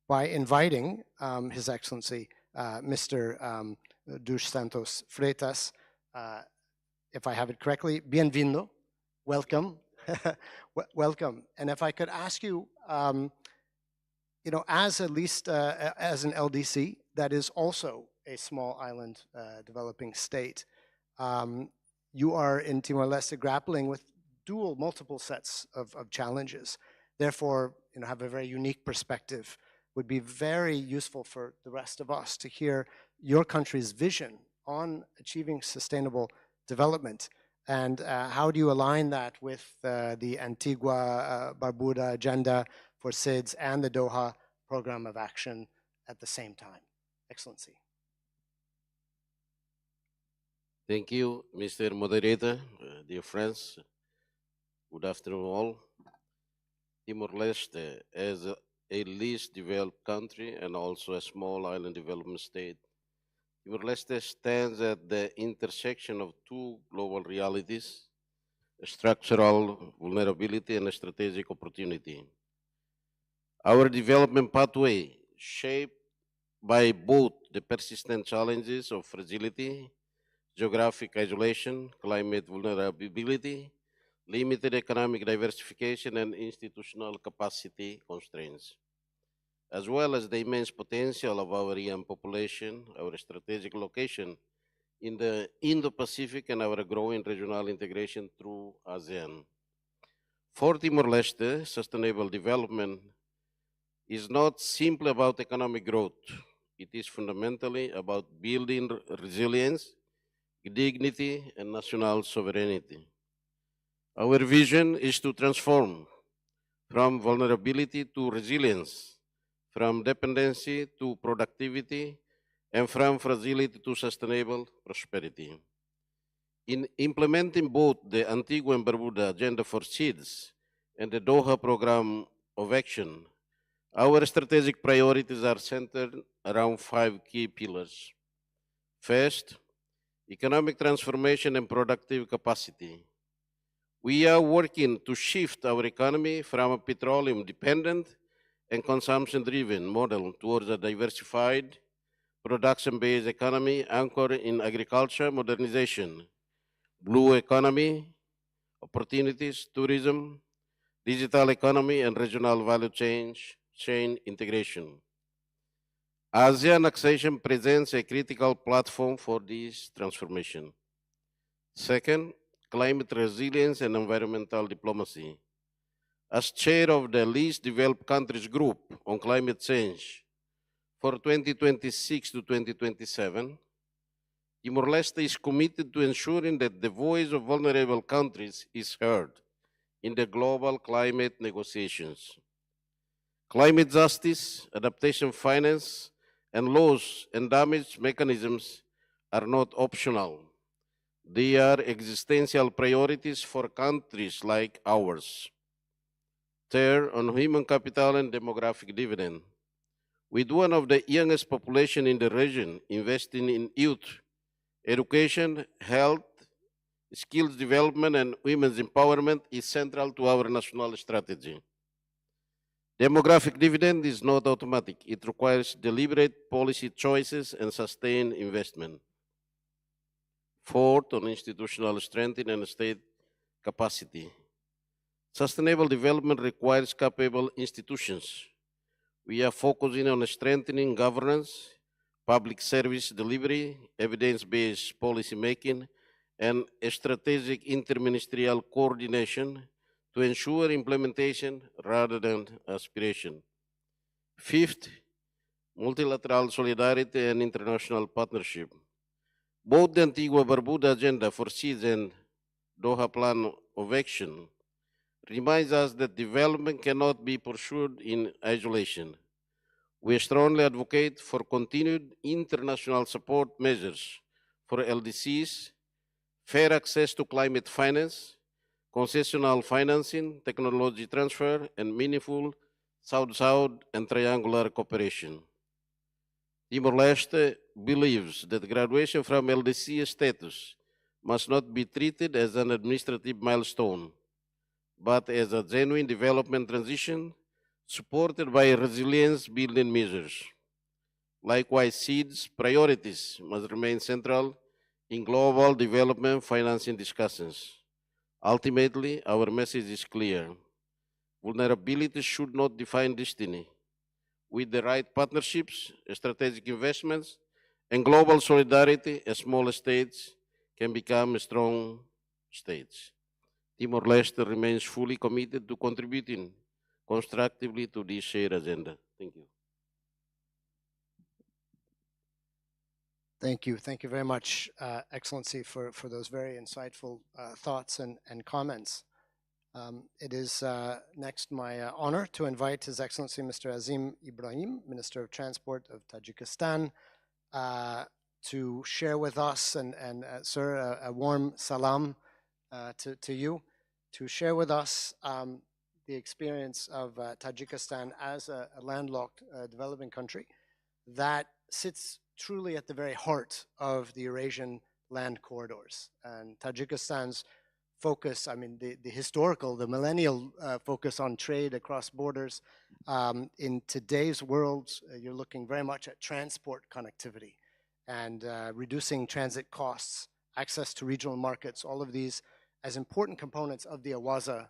by inviting His Excellency, Mr. Dos Santos Freitas, if I have it correctly, bienvenido, welcome, welcome. And if I could ask you, you know, as at least as an LDC that is also a small island developing state, you are in Timor-Leste grappling with multiple sets of challenges. Therefore, you know, have a very unique perspective. Would be very useful for the rest of us to hear your country's vision on achieving sustainable development, and how do you align that with the Antigua-Barbuda agenda for SIDS and the Doha Program of Action at the same time? Excellency. Thank you, Mr. Moderator, dear friends. Good afternoon all. Timor-Leste, as a least developed country and also a small island development state, Timor-Leste stands at the intersection of two global realities, a structural vulnerability and a strategic opportunity. Our development pathway, shaped by both the persistent challenges of fragility, geographic isolation, climate vulnerability, limited economic diversification, and institutional capacity constraints, as well as the immense potential of our young population, our strategic location in the Indo-Pacific, and our growing regional integration through ASEAN. For Timor-Leste, sustainable development is not simply about economic growth. It is fundamentally about building resilience, dignity, and national sovereignty. Our vision is to transform from vulnerability to resilience, from dependency to productivity, and from fragility to sustainable prosperity. In implementing both the Antigua and Barbuda Agenda for Seeds and the Doha Program of Action, our strategic priorities are centered around 5 key pillars. First, economic transformation and productive capacity. We are working to shift our economy from a petroleum-dependent and consumption-driven model towards a diversified, production-based economy anchored in agriculture modernization, blue economy, opportunities, tourism, digital economy, and regional value chain integration. ASEAN accession presents a critical platform for this transformation. Second, climate resilience and environmental diplomacy. As chair of the least developed countries group on climate change for 2026 to 2027, Timor-Leste is committed to ensuring that the voice of vulnerable countries is heard in the global climate negotiations. Climate justice, adaptation finance, and loss and damage mechanisms are not optional. They are existential priorities for countries like ours. Third, on human capital and demographic dividend. With one of the youngest population in the region, investing in youth, education, health, skills development, and women's empowerment is central to our national strategy. Demographic dividend is not automatic. It requires deliberate policy choices and sustained investment. Fourth, on institutional strengthening and state capacity. Sustainable development requires capable institutions. We are focusing on strengthening governance, public service delivery, evidence-based policy making, and strategic interministerial coordination to ensure implementation rather than aspiration. Fifth, multilateral solidarity and international partnership. Both the Antigua-Barbuda Agenda for Seeds and Doha Plan of Action reminds us that development cannot be pursued in isolation. We strongly advocate for continued international support measures for LDCs, fair access to climate finance, concessional financing, technology transfer, and meaningful South-South and triangular cooperation. Timor-Leste believes that graduation from LDC status must not be treated as an administrative milestone, but as a genuine development transition supported by resilience-building measures. Likewise, seeds priorities must remain central in global development financing discussions. Ultimately, our message is clear. Vulnerability should not define destiny. With the right partnerships, strategic investments, and global solidarity, small states can become strong states. Timor-Leste remains fully committed to contributing constructively to this shared agenda. Thank you. Thank you. Thank you very much, Excellency, for those very insightful thoughts and comments. It is next my honor to invite His Excellency Mr. Azim Ibrahim, Minister of Transport of Tajikistan, to share with us, and sir, a warm salam to you, to share with us the experience of Tajikistan as a landlocked developing country that sits truly at the very heart of the Eurasian land corridors. And Tajikistan's focus, I mean, the historical, the millennial focus on trade across borders. In today's world, you're looking very much at transport connectivity and reducing transit costs, access to regional markets, all of these as important components of the AWAZA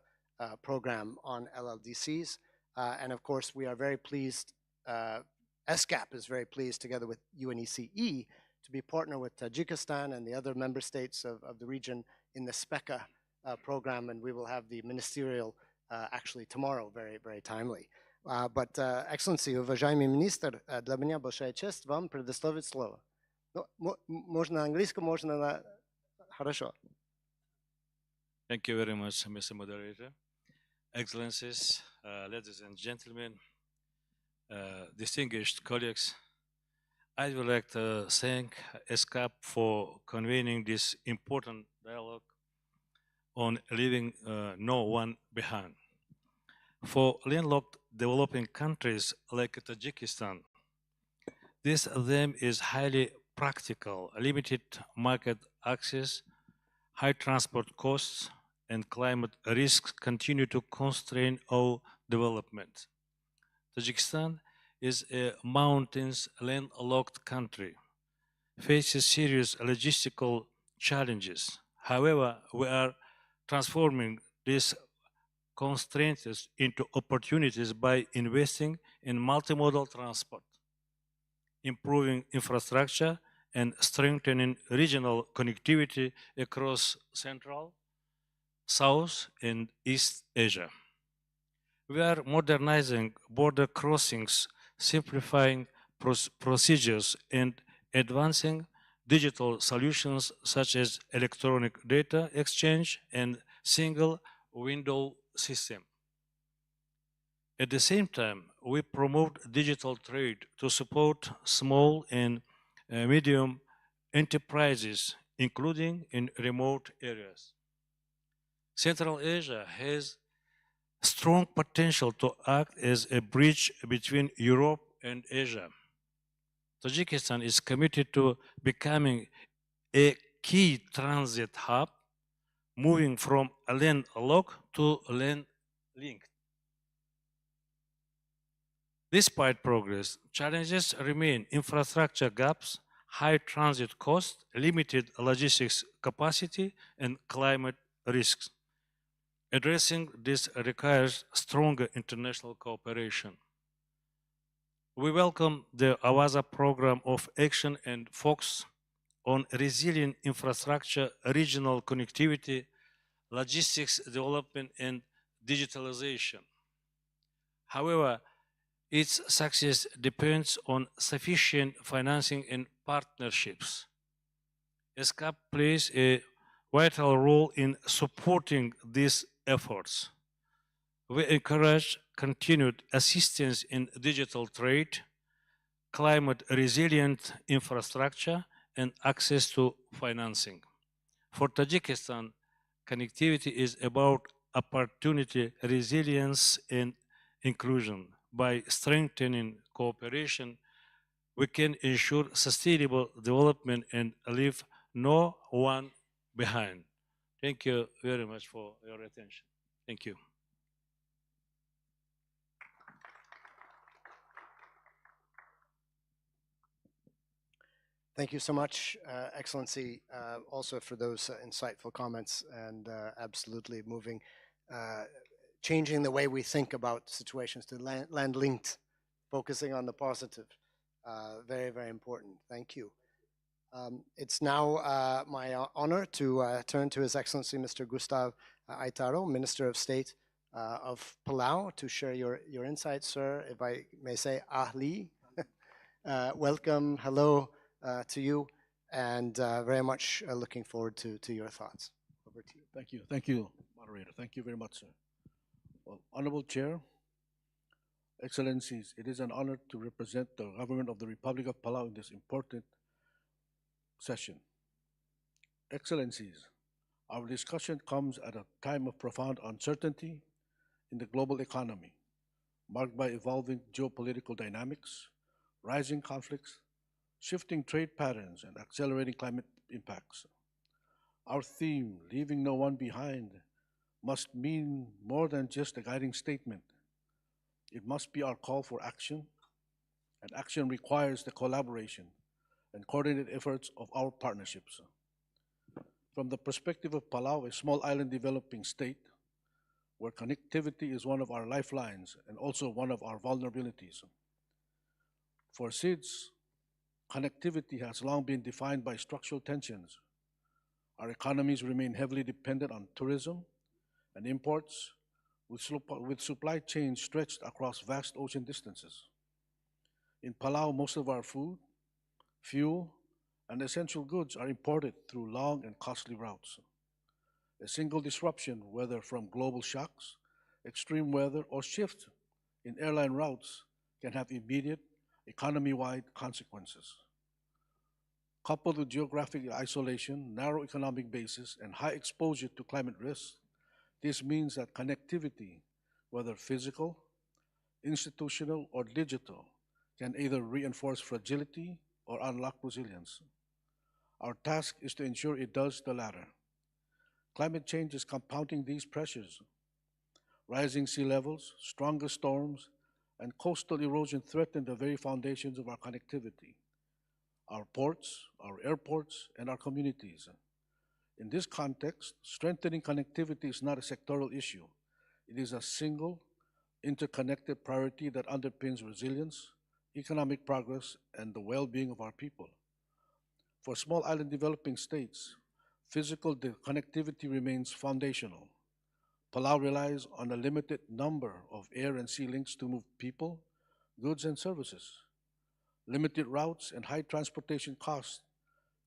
program on LLDCs. And of course, we are very pleased, ESCAP is very pleased, together with UNECE, to be partner with Tajikistan and the other member states of the region in the SPECA program, and we will have the ministerial actually tomorrow, very, very timely. But Excellency, уважаемый министр, для меня большая честь вам предоставить слово. Можно на английском, можно на... Хорошо. Thank you very much, Mr. Moderator. Excellencies, ladies and gentlemen, distinguished colleagues, I would like to thank ESCAP for convening this important dialogue on leaving no one behind. For landlocked developing countries like Tajikistan, this theme is highly practical. Limited market access, high transport costs, and climate risks continue to constrain our development. Tajikistan is a mountainous, landlocked country, faces serious logistical challenges. However, we are transforming these constraints into opportunities by investing in multimodal transport, improving infrastructure, and strengthening regional connectivity across Central, South, and East Asia. We are modernizing border crossings, simplifying procedures, and advancing digital solutions such as electronic data exchange and single window system. At the same time, we promote digital trade to support small and medium enterprises, including in remote areas. Central Asia has strong potential to act as a bridge between Europe and Asia. Tajikistan is committed to becoming a key transit hub, moving from a landlocked to land-linked. Despite progress, challenges remain: infrastructure gaps, high transit costs, limited logistics capacity, and climate risks. Addressing this requires stronger international cooperation. We welcome the AWASA program of action and focus on resilient infrastructure, regional connectivity, logistics development, and digitalization. However, its success depends on sufficient financing and partnerships. ESCAP plays a vital role in supporting these efforts. We encourage continued assistance in digital trade, climate resilient infrastructure, and access to financing. For Tajikistan, connectivity is about opportunity, resilience, and inclusion. By strengthening cooperation, we can ensure sustainable development and leave no one behind. Thank you very much for your attention. Thank you. Thank you so much, Excellency, also for those insightful comments and absolutely moving, changing the way we think about situations to land linked, focusing on the positive. Very, very important. Thank you. It's now my honor to turn to His Excellency Mr. Gustav Aitaro, Minister of State of Palau, to share your insights, sir. If I may say, Ahli. Welcome, hello to you, and very much looking forward to your thoughts. Over to you. Thank you, moderator. Thank you very much, sir. Well, Honorable Chair, Excellencies, it is an honor to represent the government of the Republic of Palau in this important session. Excellencies, our discussion comes at a time of profound uncertainty in the global economy, marked by evolving geopolitical dynamics, rising conflicts, shifting trade patterns, and accelerating climate impacts. Our theme, leaving no one behind, must mean more than just a guiding statement. It must be our call for action, and action requires the collaboration and coordinated efforts of our partnerships. From the perspective of Palau, a small island developing state, where connectivity is one of our lifelines and also one of our vulnerabilities. For SIDS, connectivity has long been defined by structural tensions. Our economies remain heavily dependent on tourism and imports, with supply chains stretched across vast ocean distances. In Palau, most of our food, fuel, and essential goods are imported through long and costly routes. A single disruption, whether from global shocks, extreme weather, or shift in airline routes can have immediate economy-wide consequences. Coupled with geographic isolation, narrow economic bases, and high exposure to climate risks, this means that connectivity, whether physical, institutional, or digital, can either reinforce fragility or unlock resilience. Our task is to ensure it does the latter. Climate change is compounding these pressures. Rising sea levels, stronger storms, and coastal erosion threaten the very foundations of our connectivity, our ports, our airports, and our communities. In this context, strengthening connectivity is not a sectoral issue. It is a single, interconnected priority that underpins resilience, economic progress, and the well-being of our people. For small island developing states, physical connectivity remains foundational. Palau relies on a limited number of air and sea links to move people, goods, and services. Limited routes and high transportation costs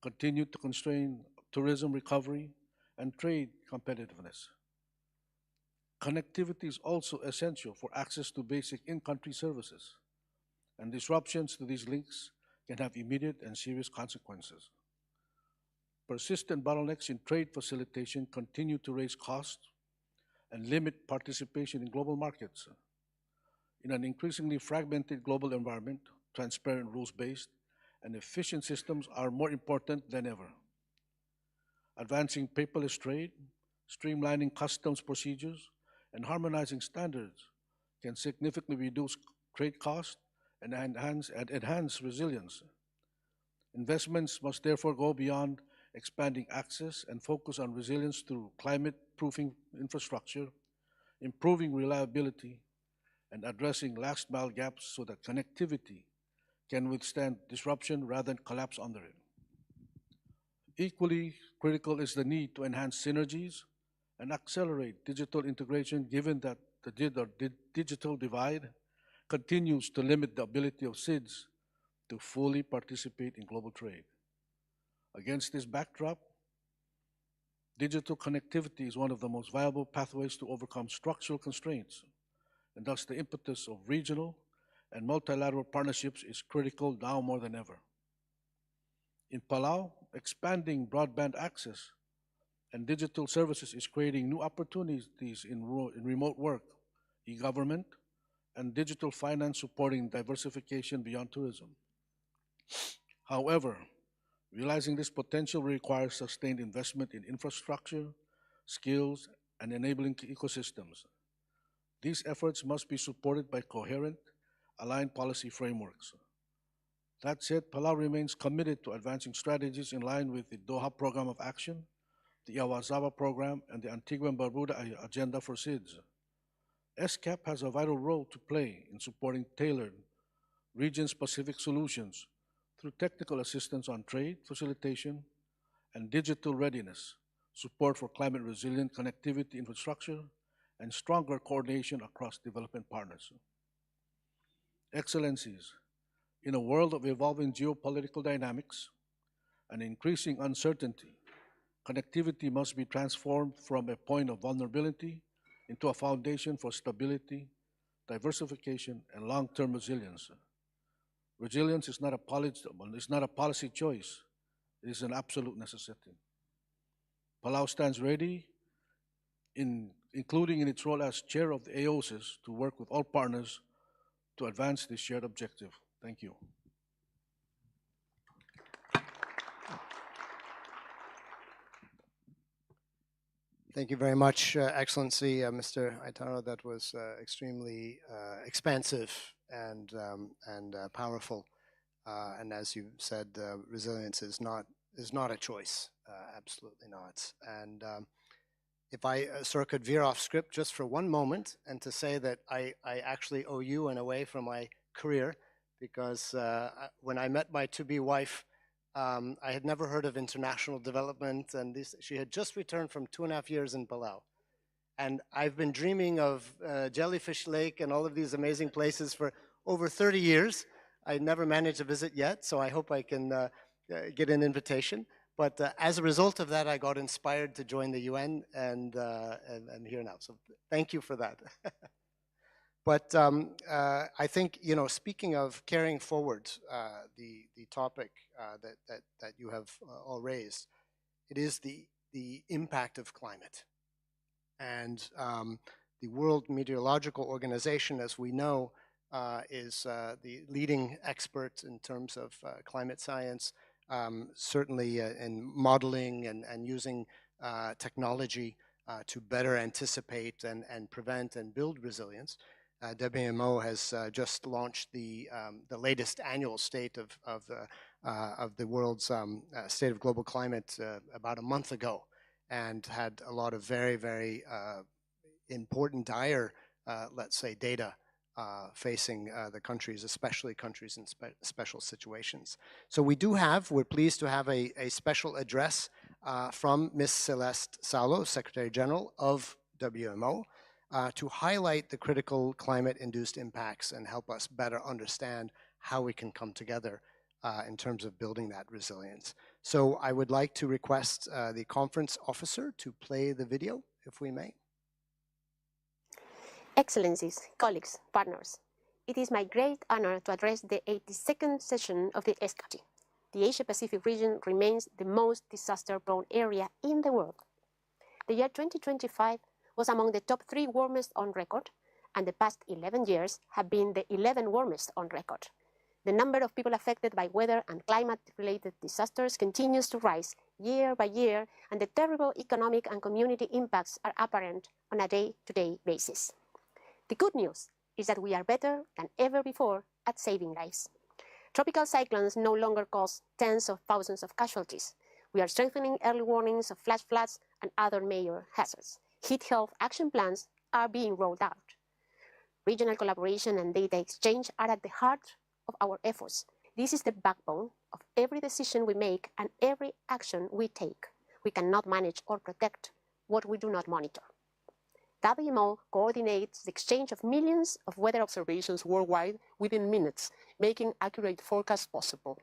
continue to constrain tourism recovery and trade competitiveness. Connectivity is also essential for access to basic in-country services, and disruptions to these links can have immediate and serious consequences. Persistent bottlenecks in trade facilitation continue to raise costs and limit participation in global markets. In an increasingly fragmented global environment, transparent, rules-based, and efficient systems are more important than ever. Advancing paperless trade, streamlining customs procedures, and harmonizing standards can significantly reduce trade costs and enhance resilience. Investments must therefore go beyond expanding access and focus on resilience through climate-proofing infrastructure, improving reliability, and addressing last-mile gaps so that connectivity can withstand disruption rather than collapse under it. Equally critical is the need to enhance synergies and accelerate digital integration, given that the digital divide continues to limit the ability of SIDS to fully participate in global trade. Against this backdrop, digital connectivity is one of the most viable pathways to overcome structural constraints, and thus the impetus of regional and multilateral partnerships is critical now more than ever. In Palau, expanding broadband access and digital services is creating new opportunities in remote work, e-government, and digital finance supporting diversification beyond tourism. However, realizing this potential requires sustained investment in infrastructure, skills, and enabling ecosystems. These efforts must be supported by coherent, aligned policy frameworks. That said, Palau remains committed to advancing strategies in line with the Doha Program of Action, the Iwasawa Program, and the Antigua and Barbuda Agenda for SIDS. ESCAP has a vital role to play in supporting tailored, region-specific solutions through technical assistance on trade, facilitation, and digital readiness, support for climate-resilient connectivity infrastructure, and stronger coordination across development partners. Excellencies, in a world of evolving geopolitical dynamics and increasing uncertainty, connectivity must be transformed from a point of vulnerability into a foundation for stability, diversification, and long-term resilience. Resilience is not a policy choice, it is an absolute necessity. Palau stands ready, including in its role as chair of the AOSIS, to work with all partners to advance this shared objective. Thank you. Thank you very much, Excellency, Mr. Aitaro. That was extremely expansive and powerful. And as you said, resilience is not a choice, absolutely not. And if I could veer off script just for one moment and to say that I actually owe you in a way for my career, because when I met my to-be wife, I had never heard of international development, and she had just returned from 2.5 years in Palau. And I've been dreaming of Jellyfish Lake and all of these amazing places for over 30 years. I never managed to visit yet, so I hope I can get an invitation. But as a result of that, I got inspired to join the UN and here now. So thank you for that. But I think, you know, speaking of carrying forward the topic that you have all raised, it is the impact of climate. And the World Meteorological Organization, as we know, is the leading expert in terms of climate science, certainly in modeling and using technology to better anticipate and prevent and build resilience. WMO has just launched the latest annual state of the world's state of global climate about a month ago, and had a lot of very, very important, dire, let's say, data facing the countries, especially countries in special situations. So we're pleased to have a special address from Ms. Celeste Saulo, Secretary General of WMO, to highlight the critical climate-induced impacts and help us better understand how we can come together in terms of building that resilience. So I would like to request the conference officer to play the video, if we may. Excellencies, colleagues, partners, it is my great honor to address the 82nd session of the ESCAP. The Asia-Pacific region remains the most disaster-prone area in the world. The year 2025 was among the top 3 warmest on record, and the past 11 years have been the 11 warmest on record. The number of people affected by weather and climate-related disasters continues to rise year by year, and the terrible economic and community impacts are apparent on a day-to-day basis. The good news is that we are better than ever before at saving lives. Tropical cyclones no longer cause tens of thousands of casualties. We are strengthening early warnings of flash floods and other major hazards. Heat health action plans are being rolled out. Regional collaboration and data exchange are at the heart of our efforts. This is the backbone of every decision we make and every action we take. We cannot manage or protect what we do not monitor. WMO coordinates the exchange of millions of weather observations worldwide within minutes, making accurate forecasts possible.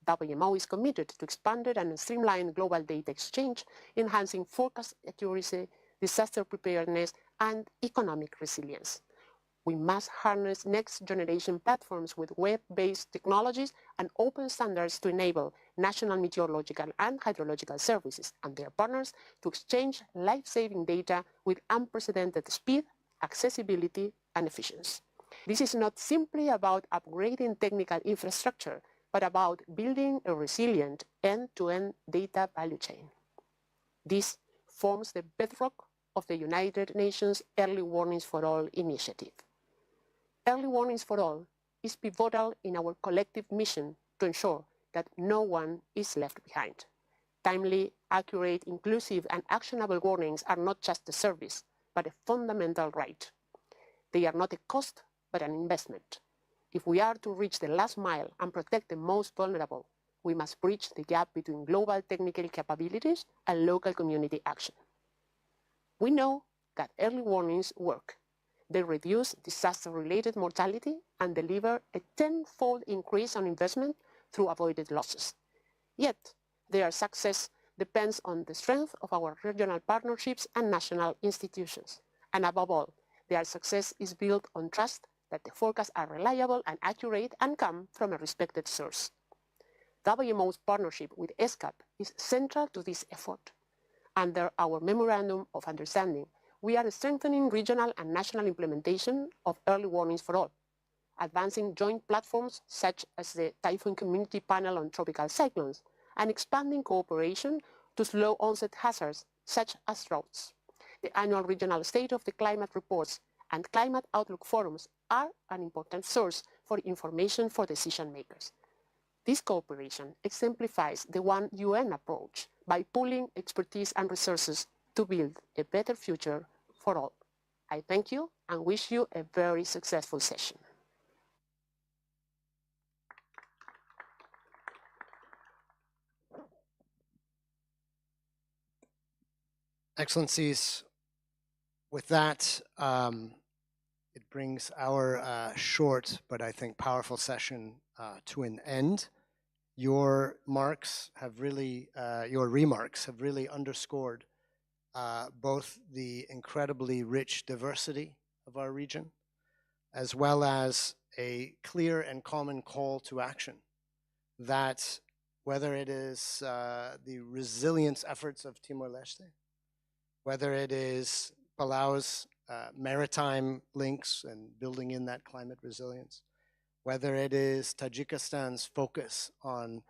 WMO is committed to expanded and streamlined global data exchange, enhancing forecast accuracy, disaster preparedness, and economic resilience. We must harness next-generation platforms with web-based technologies and open standards to enable national meteorological and hydrological services and their partners to exchange life-saving data with unprecedented speed, accessibility, and efficiency. This is not simply about upgrading technical infrastructure, but about building a resilient end-to-end data value chain. This forms the bedrock of the United Nations Early Warnings for All initiative. Early Warnings for All is pivotal in our collective mission to ensure that no one is left behind. Timely, accurate, inclusive, and actionable warnings are not just a service, but a fundamental right. They are not a cost, but an investment. If we are to reach the last mile and protect the most vulnerable, we must bridge the gap between global technical capabilities and local community action. We know that early warnings work. They reduce disaster-related mortality and deliver a tenfold increase on investment through avoided losses. Yet, their success depends on the strength of our regional partnerships and national institutions. And above all, their success is built on trust that the forecasts are reliable and accurate and come from a respected source. WMO's partnership with ESCAP is central to this effort. Under our Memorandum of Understanding, we are strengthening regional and national implementation of early warnings for all, advancing joint platforms such as the Typhoon Community Panel on Tropical Cyclones, and expanding cooperation to slow onset hazards such as droughts. The annual regional State of the Climate reports and Climate Outlook forums are an important source for information for decision makers. This cooperation exemplifies the One UN approach by pooling expertise and resources to build a better future for all. I thank you and wish you a very successful session. Excellencies, with that, it brings our short but I think powerful session to an end. Your remarks have really underscored both the incredibly rich diversity of our region, as well as a clear and common call to action that whether it is the resilience efforts of Timor-Leste, whether it is Palau's maritime links and building in that climate resilience, whether it is Tajikistan's focus on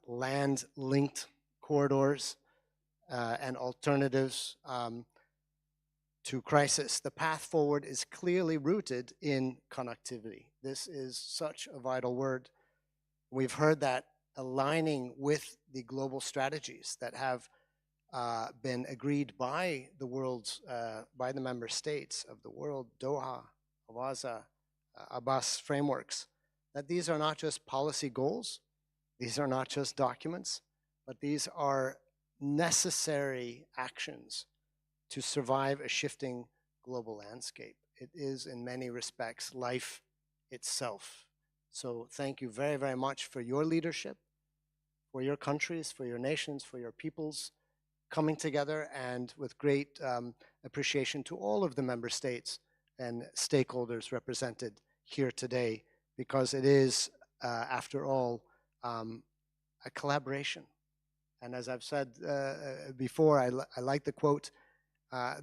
land-linked corridors and alternatives to crisis, the path forward is clearly rooted in connectivity. This is such a vital word. We've heard that aligning with the global strategies that have been agreed by the world's, by the member states of the World Doha, Awaza, Abbas frameworks, that these are not just policy goals, these are not just documents, but these are necessary actions to survive a shifting global landscape. It is in many respects life itself. So thank you very, very much for your leadership, for your countries, for your nations, for your peoples coming together, and with great appreciation to all of the member states and stakeholders represented here today, because it is, after all, a collaboration. And as I've said before, I like the quote,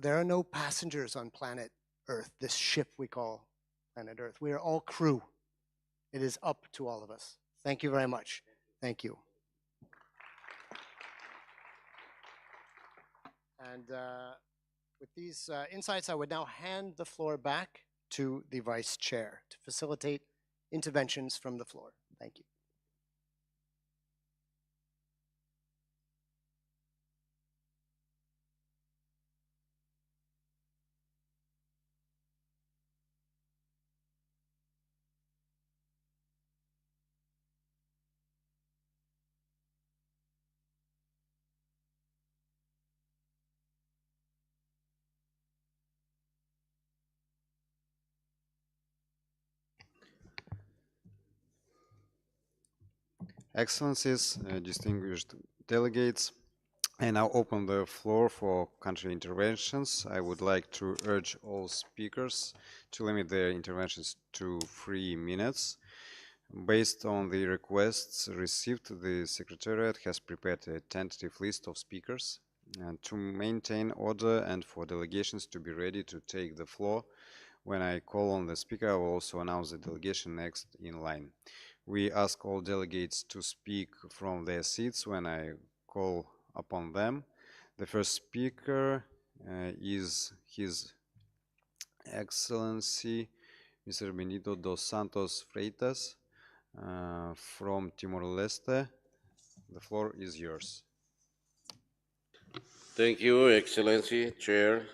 there are no passengers on planet Earth, this ship we call planet Earth. We are all crew. It is up to all of us. Thank you very much. Thank you. And with these insights, I would now hand the floor back to the Vice Chair to facilitate interventions from the floor. Thank you. Excellencies, distinguished delegates, I now open the floor for country interventions. I would like to urge all speakers to limit their interventions to 3 minutes. Based on the requests received, the Secretariat has prepared a tentative list of speakers. And to maintain order and for delegations to be ready to take the floor, when I call on the speaker, I will also announce the delegation next in line. We ask all delegates to speak from their seats when I call upon them. The first speaker is His Excellency Mr. Benito dos Santos Freitas from Timor-Leste. The floor is yours. Thank you, Excellency, Chair.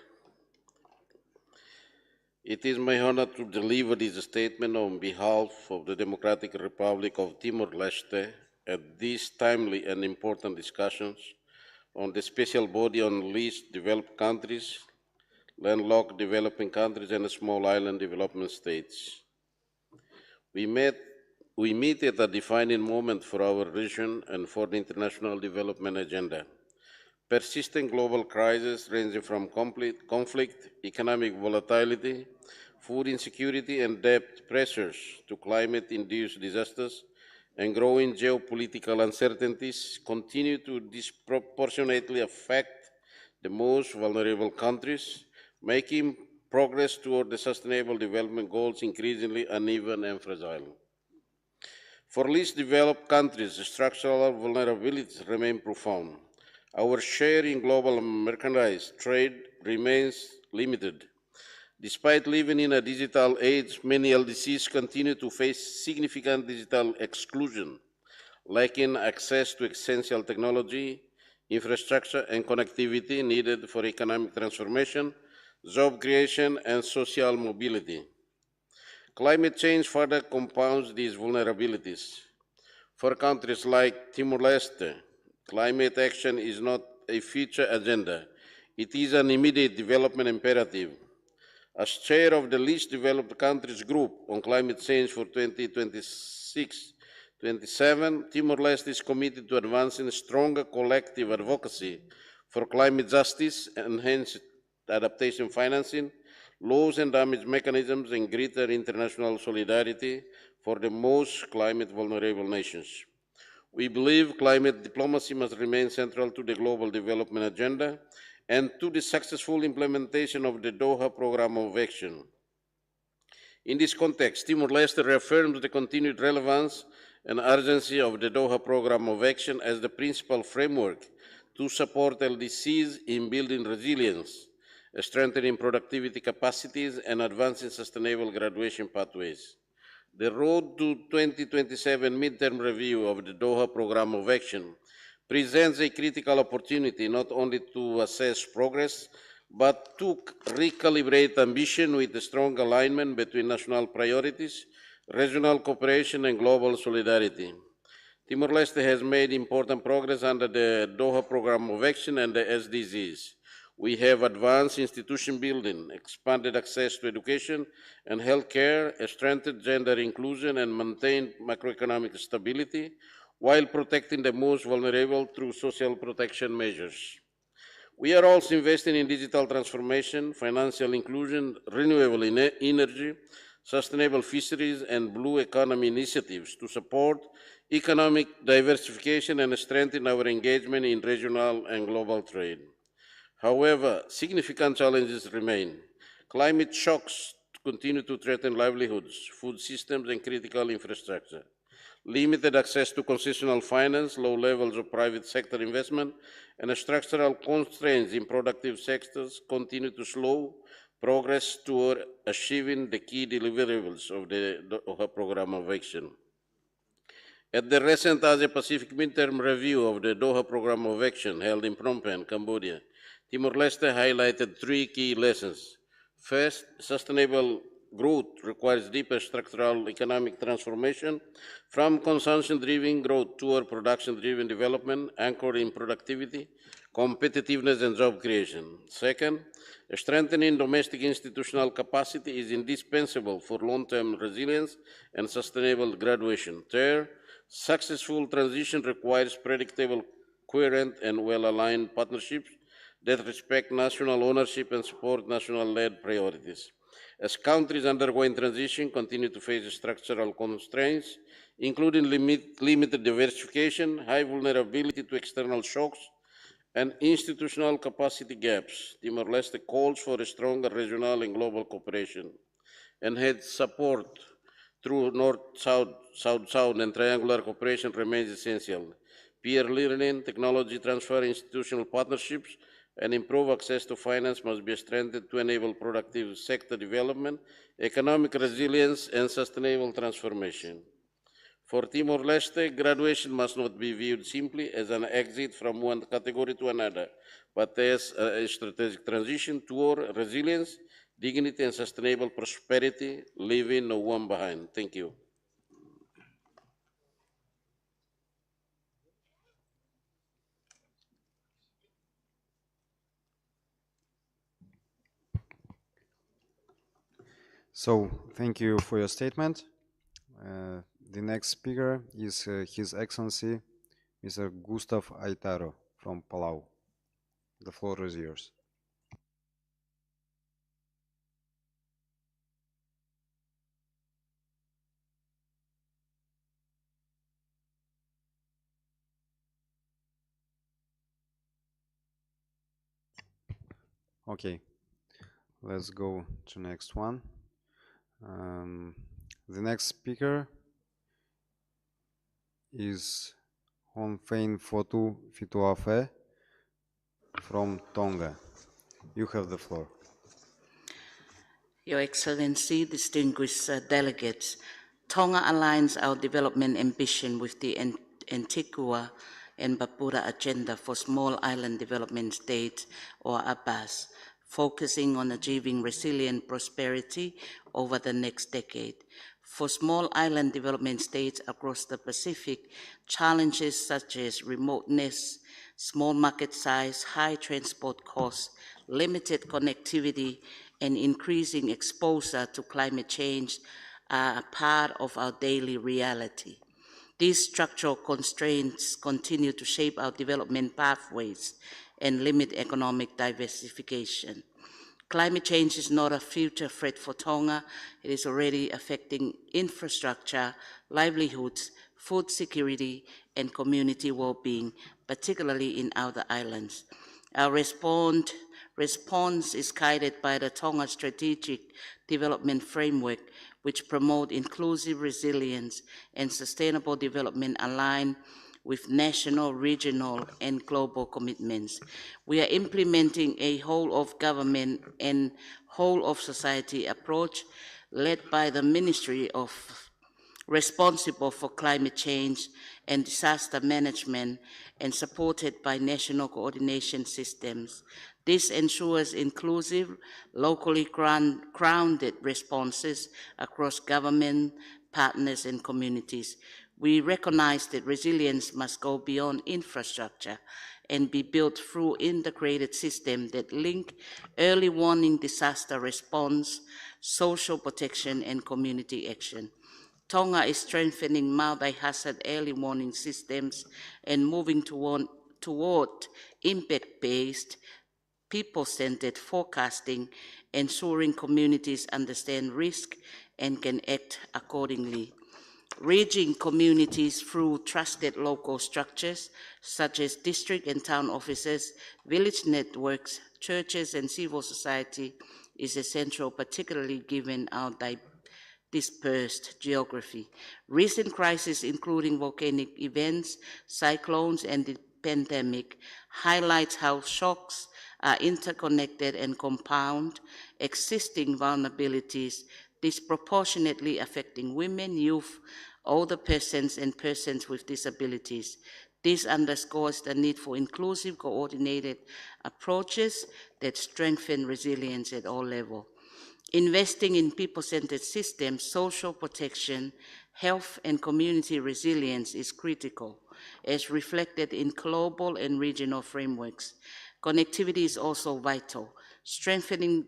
It is my honor to deliver this statement on behalf of the Democratic Republic of Timor-Leste at these timely and important discussions on the special body on least developed countries, landlocked developing countries, and small island development states. We meet at a defining moment for our region and for the international development agenda. Persistent global crises ranging from conflict, economic volatility, food insecurity and debt pressures to climate-induced disasters and growing geopolitical uncertainties continue to disproportionately affect the most vulnerable countries, making progress toward the Sustainable Development Goals increasingly uneven and fragile. For least developed countries, the structural vulnerabilities remain profound. Our share in global merchandise trade remains limited. Despite living in a digital age, many LDCs continue to face significant digital exclusion, lacking access to essential technology, infrastructure, and connectivity needed for economic transformation, job creation, and social mobility. Climate change further compounds these vulnerabilities. For countries like Timor-Leste, climate action is not a future agenda. It is an immediate development imperative. As chair of the least developed countries group on climate change for 2026 27, Timor-Leste is committed to advancing stronger collective advocacy for climate justice, enhanced adaptation financing, laws and damage mechanisms, and greater international solidarity for the most climate vulnerable nations. We believe climate diplomacy must remain central to the global development agenda and to the successful implementation of the Doha Programme of Action. In this context, Timor-Leste reaffirms the continued relevance and urgency of the Doha Programme of Action as the principal framework to support LDCs in building resilience, strengthening productivity capacities, and advancing sustainable graduation pathways. The road to 2027 midterm review of the Doha Programme of Action presents a critical opportunity not only to assess progress, but to recalibrate ambition with a strong alignment between national priorities, regional cooperation, and global solidarity. Timor-Leste has made important progress under the Doha Programme of Action and the SDGs. We have advanced institution building, expanded access to education and healthcare, strengthened gender inclusion, and maintained macroeconomic stability, while protecting the most vulnerable through social protection measures. We are also investing in digital transformation, financial inclusion, renewable energy, sustainable fisheries, and blue economy initiatives to support economic diversification and strengthen our engagement in regional and global trade. However, significant challenges remain. Climate shocks continue to threaten livelihoods, food systems, and critical infrastructure. Limited access to concessional finance, low levels of private sector investment, and structural constraints in productive sectors continue to slow progress toward achieving the key deliverables of the Doha Programme of Action. At the recent Asia-Pacific midterm review of the Doha Programme of Action held in Phnom Penh, Cambodia, Timor-Leste highlighted three key lessons. First, sustainable growth requires deeper structural economic transformation from consumption-driven growth toward production-driven development anchored in productivity, competitiveness, and job creation. Second, strengthening domestic institutional capacity is indispensable for long-term resilience and sustainable graduation. Third, successful transition requires predictable, coherent, and well-aligned partnerships that respect national ownership and support national-led priorities. As countries undergoing transition continue to face structural constraints, including limited diversification, high vulnerability to external shocks, and institutional capacity gaps, Timor-Leste calls for a stronger regional and global cooperation. Enhanced support through North-South, South-South, and triangular cooperation remains essential. Peer learning, technology transfer, institutional partnerships, and improved access to finance must be strengthened to enable productive sector development, economic resilience, and sustainable transformation. For Timor-Leste, graduation must not be viewed simply as an exit from one category to another, but as a strategic transition toward resilience, dignity, and sustainable prosperity, leaving no one behind. Thank you. So, thank you for your statement. The next speaker is His Excellency Mr. Gustav Aitaro from Palau. The floor is yours. Okay, let's go to next one. The next speaker is Honfein Fotu Fituafe from Tonga. You have the floor. Your Excellency, distinguished delegates, Tonga aligns our development ambition with the Antigua and Barbuda Agenda for Small Island Development States, or ABAS, focusing on achieving resilient prosperity over the next decade. For small island development states across the Pacific, challenges such as remoteness, small market size, high transport costs, limited connectivity, and increasing exposure to climate change are a part of our daily reality. These structural constraints continue to shape our development pathways and limit economic diversification. Climate change is not a future threat for Tonga. It is already affecting infrastructure, livelihoods, food security, and community well-being, particularly in outer islands. Our response is guided by the Tonga Strategic Development Framework, which promote inclusive resilience and sustainable development aligned with national, regional, and global commitments. We are implementing a whole of government and whole of society approach led by the Ministry of responsible for climate change and disaster management and supported by national coordination systems. This ensures inclusive, locally grounded responses across government, partners, and communities. We recognize that resilience must go beyond infrastructure and be built through integrated systems that link early warning disaster response, social protection, and community action. Tonga is strengthening multi-hazard early warning systems and moving toward impact-based, people-centered forecasting, ensuring communities understand risk and can act accordingly. Reaching communities through trusted local structures, such as district and town offices, village networks, churches, and civil society, is essential, particularly given our dispersed geography. Recent crises, including volcanic events, cyclones, and the pandemic, highlights how shocks are interconnected and compound existing vulnerabilities, disproportionately affecting women, youth, older persons, and persons with disabilities. This underscores the need for inclusive, coordinated approaches that strengthen resilience at all levels. Investing in people-centered systems, social protection, health, and community resilience is critical, as reflected in global and regional frameworks. Connectivity is also vital. Strengthening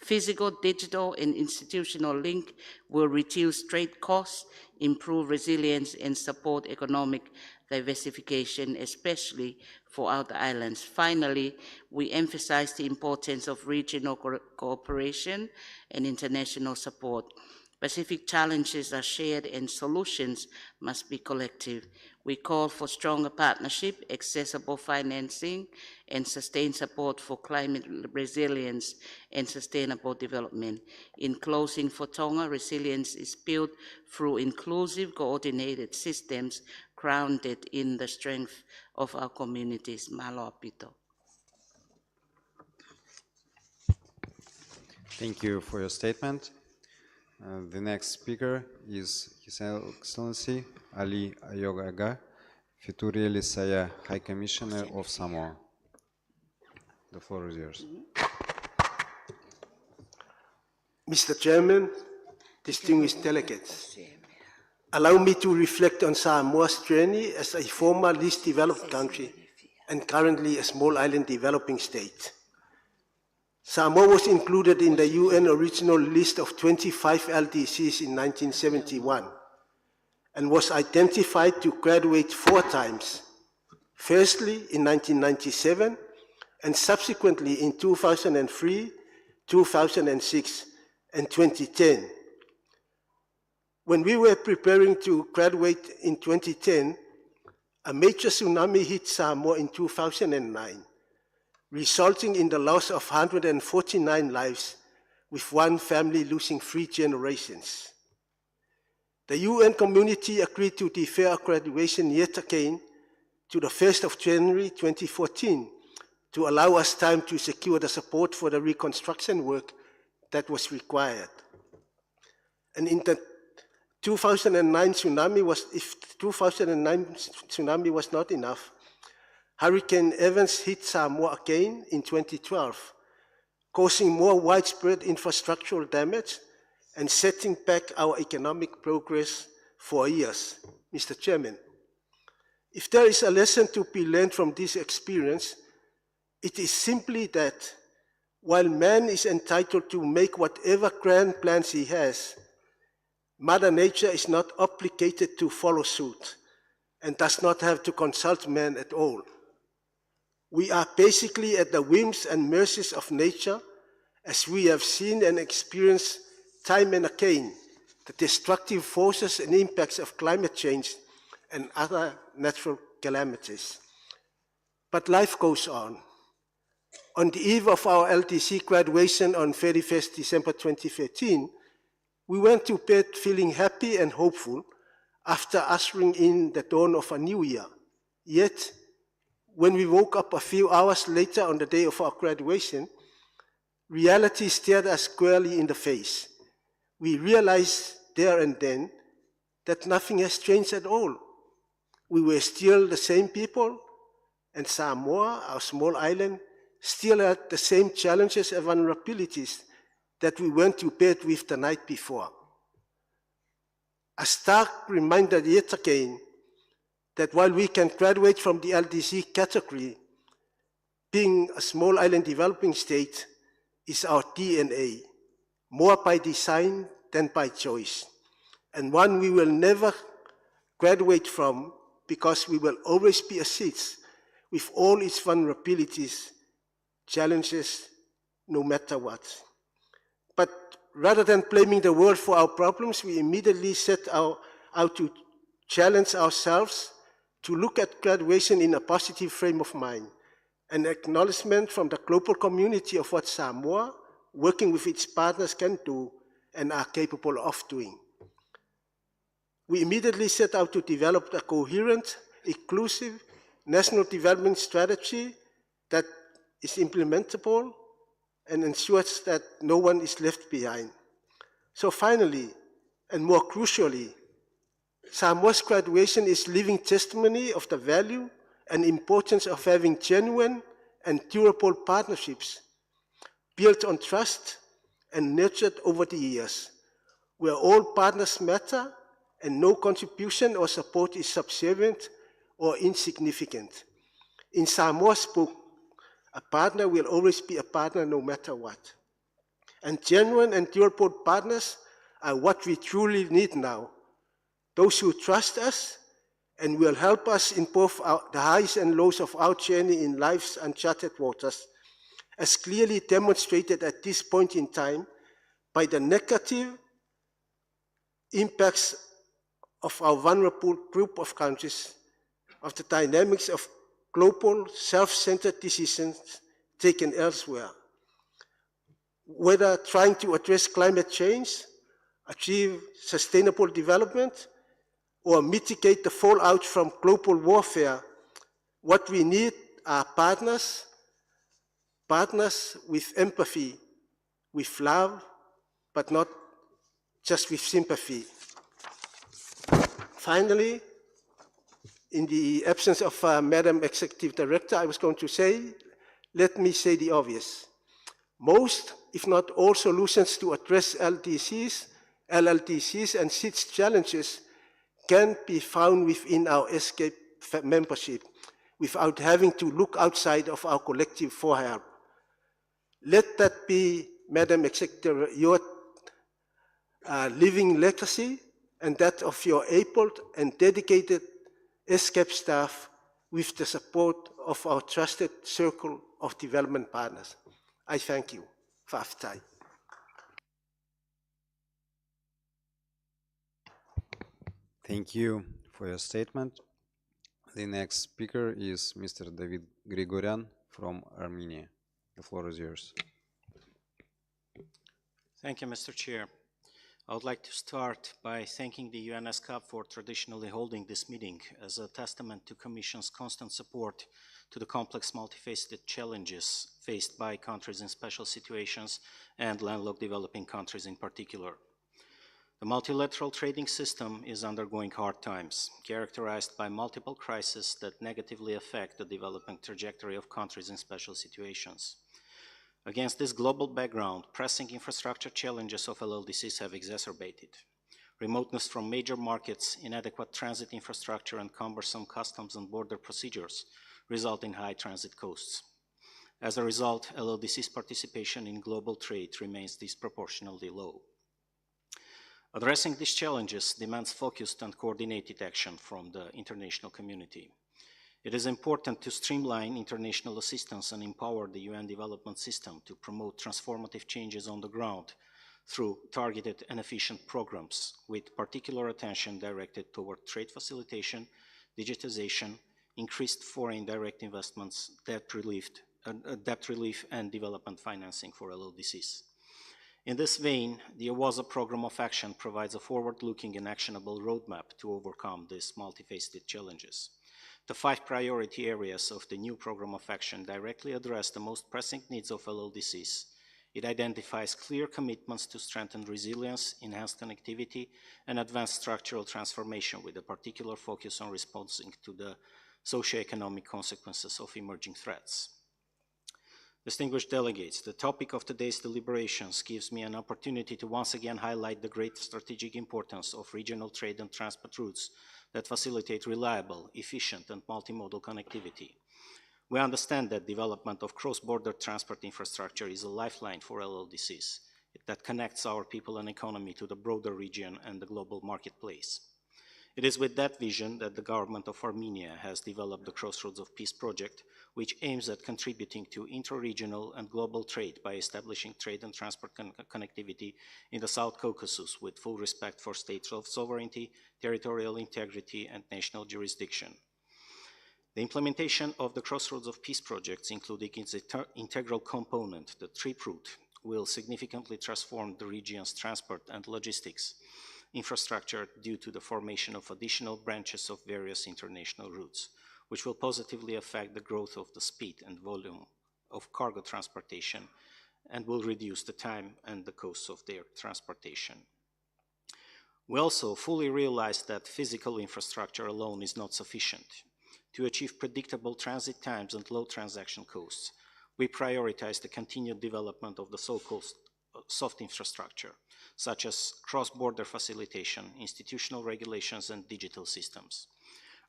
physical, digital, and institutional link will reduce trade costs, improve resilience, and support economic diversification, especially for outer islands. Finally, we emphasize the importance of regional cooperation and international support. Pacific challenges are shared and solutions must be collective. We call for stronger partnership, accessible financing, and sustained support for climate resilience and sustainable development. In closing, for Tonga, resilience is built through inclusive, coordinated systems grounded in the strength of our communities. Malo apito. Thank you for your statement. The next speaker is His Excellency Ali Ayogaga, Fiturieli Saya, High Commissioner of Samoa. The floor is yours. Mr. Chairman, distinguished delegates, allow me to reflect on Samoa's journey as a former least developed country and currently a small island developing state. Samoa was included in the UN original list of 25 LDCs in 1971 and was identified to graduate 4 times, firstly in 1997 and subsequently in 2003, 2006, and 2010. When we were preparing to graduate in 2010, a major tsunami hit Samoa in 2009, resulting in the loss of 149 lives, with one family losing 3 generations. The UN community agreed to defer our graduation yet again to the 1st of January 2014 to allow us time to secure the support for the reconstruction work that was required. And in the 2009 tsunami was not enough, Hurricane Evans hit Samoa again in 2012, causing more widespread infrastructural damage and setting back our economic progress for years. Mr. Chairman, if there is a lesson to be learned from this experience, it is simply that while man is entitled to make whatever grand plans he has, Mother Nature is not obligated to follow suit and does not have to consult man at all. We are basically at the whims and mercies of nature, as we have seen and experienced time and again the destructive forces and impacts of climate change and other natural calamities. But life goes on. On the eve of our LDC graduation on 31st December 2013, we went to bed feeling happy and hopeful after ushering in the dawn of a new year. Yet, when we woke up a few hours later on the day of our graduation, reality stared us squarely in the face. We realized there and then that nothing has changed at all. We were still the same people, and Samoa, our small island, still had the same challenges and vulnerabilities that we went to bed with the night before. A stark reminder yet again that while we can graduate from the LDC category, being a small island developing state is our DNA, more by design than by choice, and one we will never graduate from because we will always be a state with all its vulnerabilities, challenges, no matter what. But rather than blaming the world for our problems, we immediately set out to challenge ourselves to look at graduation in a positive frame of mind, an acknowledgement from the global community of what Samoa, working with its partners, can do and are capable of doing. We immediately set out to develop a coherent, inclusive national development strategy that is implementable and ensures that no one is left behind. So finally, and more crucially, Samoa's graduation is living testimony of the value and importance of having genuine and durable partnerships built on trust and nurtured over the years, where all partners matter and no contribution or support is subservient or insignificant. In Samoa's book, a partner will always be a partner no matter what. And genuine and durable partners are what we truly need now. Those who trust us and will help us in both the highs and lows of our journey in life's uncharted waters, as clearly demonstrated at this point in time by the negative impacts of our vulnerable group of countries, of the dynamics of global self-centered decisions taken elsewhere. Whether trying to address climate change, achieve sustainable development, or mitigate the fallout from global warfare, what we need are partners with empathy, with love, but not just with sympathy. Finally, in the absence of Madam Executive Director, I was going to say, let me say the obvious. Most, if not all, solutions to address LDCs, LLDCs, and SIDS challenges can be found within our ESCAP membership without having to look outside of our collective for help. Let that be, Madam Executive, your living legacy and that of your able and dedicated ESCAP staff with the support of our trusted circle of development partners. I thank you. Faftai. Thank you for your statement. The next speaker is Mr. David Grigoryan from Armenia. The floor is yours. Thank you, Mr. Chair. I would like to start by thanking the UN ESCAP for traditionally holding this meeting as a testament to Commission's constant support to the complex multifaceted challenges faced by countries in special situations and landlocked developing countries in particular. The multilateral trading system is undergoing hard times, characterized by multiple crises that negatively affect the development trajectory of countries in special situations. Against this global background, pressing infrastructure challenges of LLDCs have exacerbated. Remoteness from major markets, inadequate transit infrastructure, and cumbersome customs and border procedures result in high transit costs. As a result, LLDC's participation in global trade remains disproportionately low. Addressing these challenges demands focused and coordinated action from the international community. It is important to streamline international assistance and empower the UN development system to promote transformative changes on the ground through targeted and efficient programs, with particular attention directed toward trade facilitation, digitization, increased foreign direct investments, debt relief, and development financing for LLDCs. In this vein, the AWASA Program of Action provides a forward-looking and actionable roadmap to overcome these multifaceted challenges. The 5 priority areas of the new Program of Action directly address the most pressing needs of LLDCs. It identifies clear commitments to strengthen resilience, enhance connectivity, and advance structural transformation with a particular focus on responding to the socioeconomic consequences of emerging threats. Distinguished delegates, the topic of today's deliberations gives me an opportunity to once again highlight the great strategic importance of regional trade and transport routes that facilitate reliable, efficient, and multimodal connectivity. We understand that development of cross-border transport infrastructure is a lifeline for LLDCs that connects our people and economy to the broader region and the global marketplace. It is with that vision that the government of Armenia has developed the Crossroads of Peace project, which aims at contributing to intra-regional and global trade by establishing trade and transport connectivity in the South Caucasus with full respect for state sovereignty, territorial integrity, and national jurisdiction. The implementation of the Crossroads of Peace projects, including its integral component, the trip route, will significantly transform the region's transport and logistics infrastructure due to the formation of additional branches of various international routes, which will positively affect the growth of the speed and volume of cargo transportation and will reduce the time and the costs of their transportation. We also fully realize that physical infrastructure alone is not sufficient. To achieve predictable transit times and low transaction costs, we prioritize the continued development of the so-called soft infrastructure, such as cross-border facilitation, institutional regulations, and digital systems.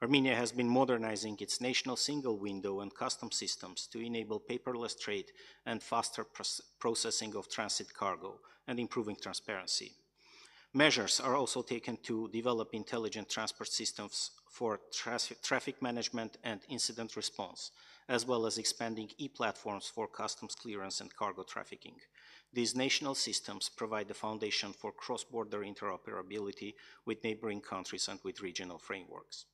Armenia has been modernizing its national single window and custom systems to enable paperless trade and faster processing of transit cargo and improving transparency. Measures are also taken to develop intelligent transport systems for traffic management and incident response, as well as expanding e-platforms for customs clearance and cargo trafficking. These national systems provide the foundation for cross-border interoperability with neighboring countries and with regional frameworks.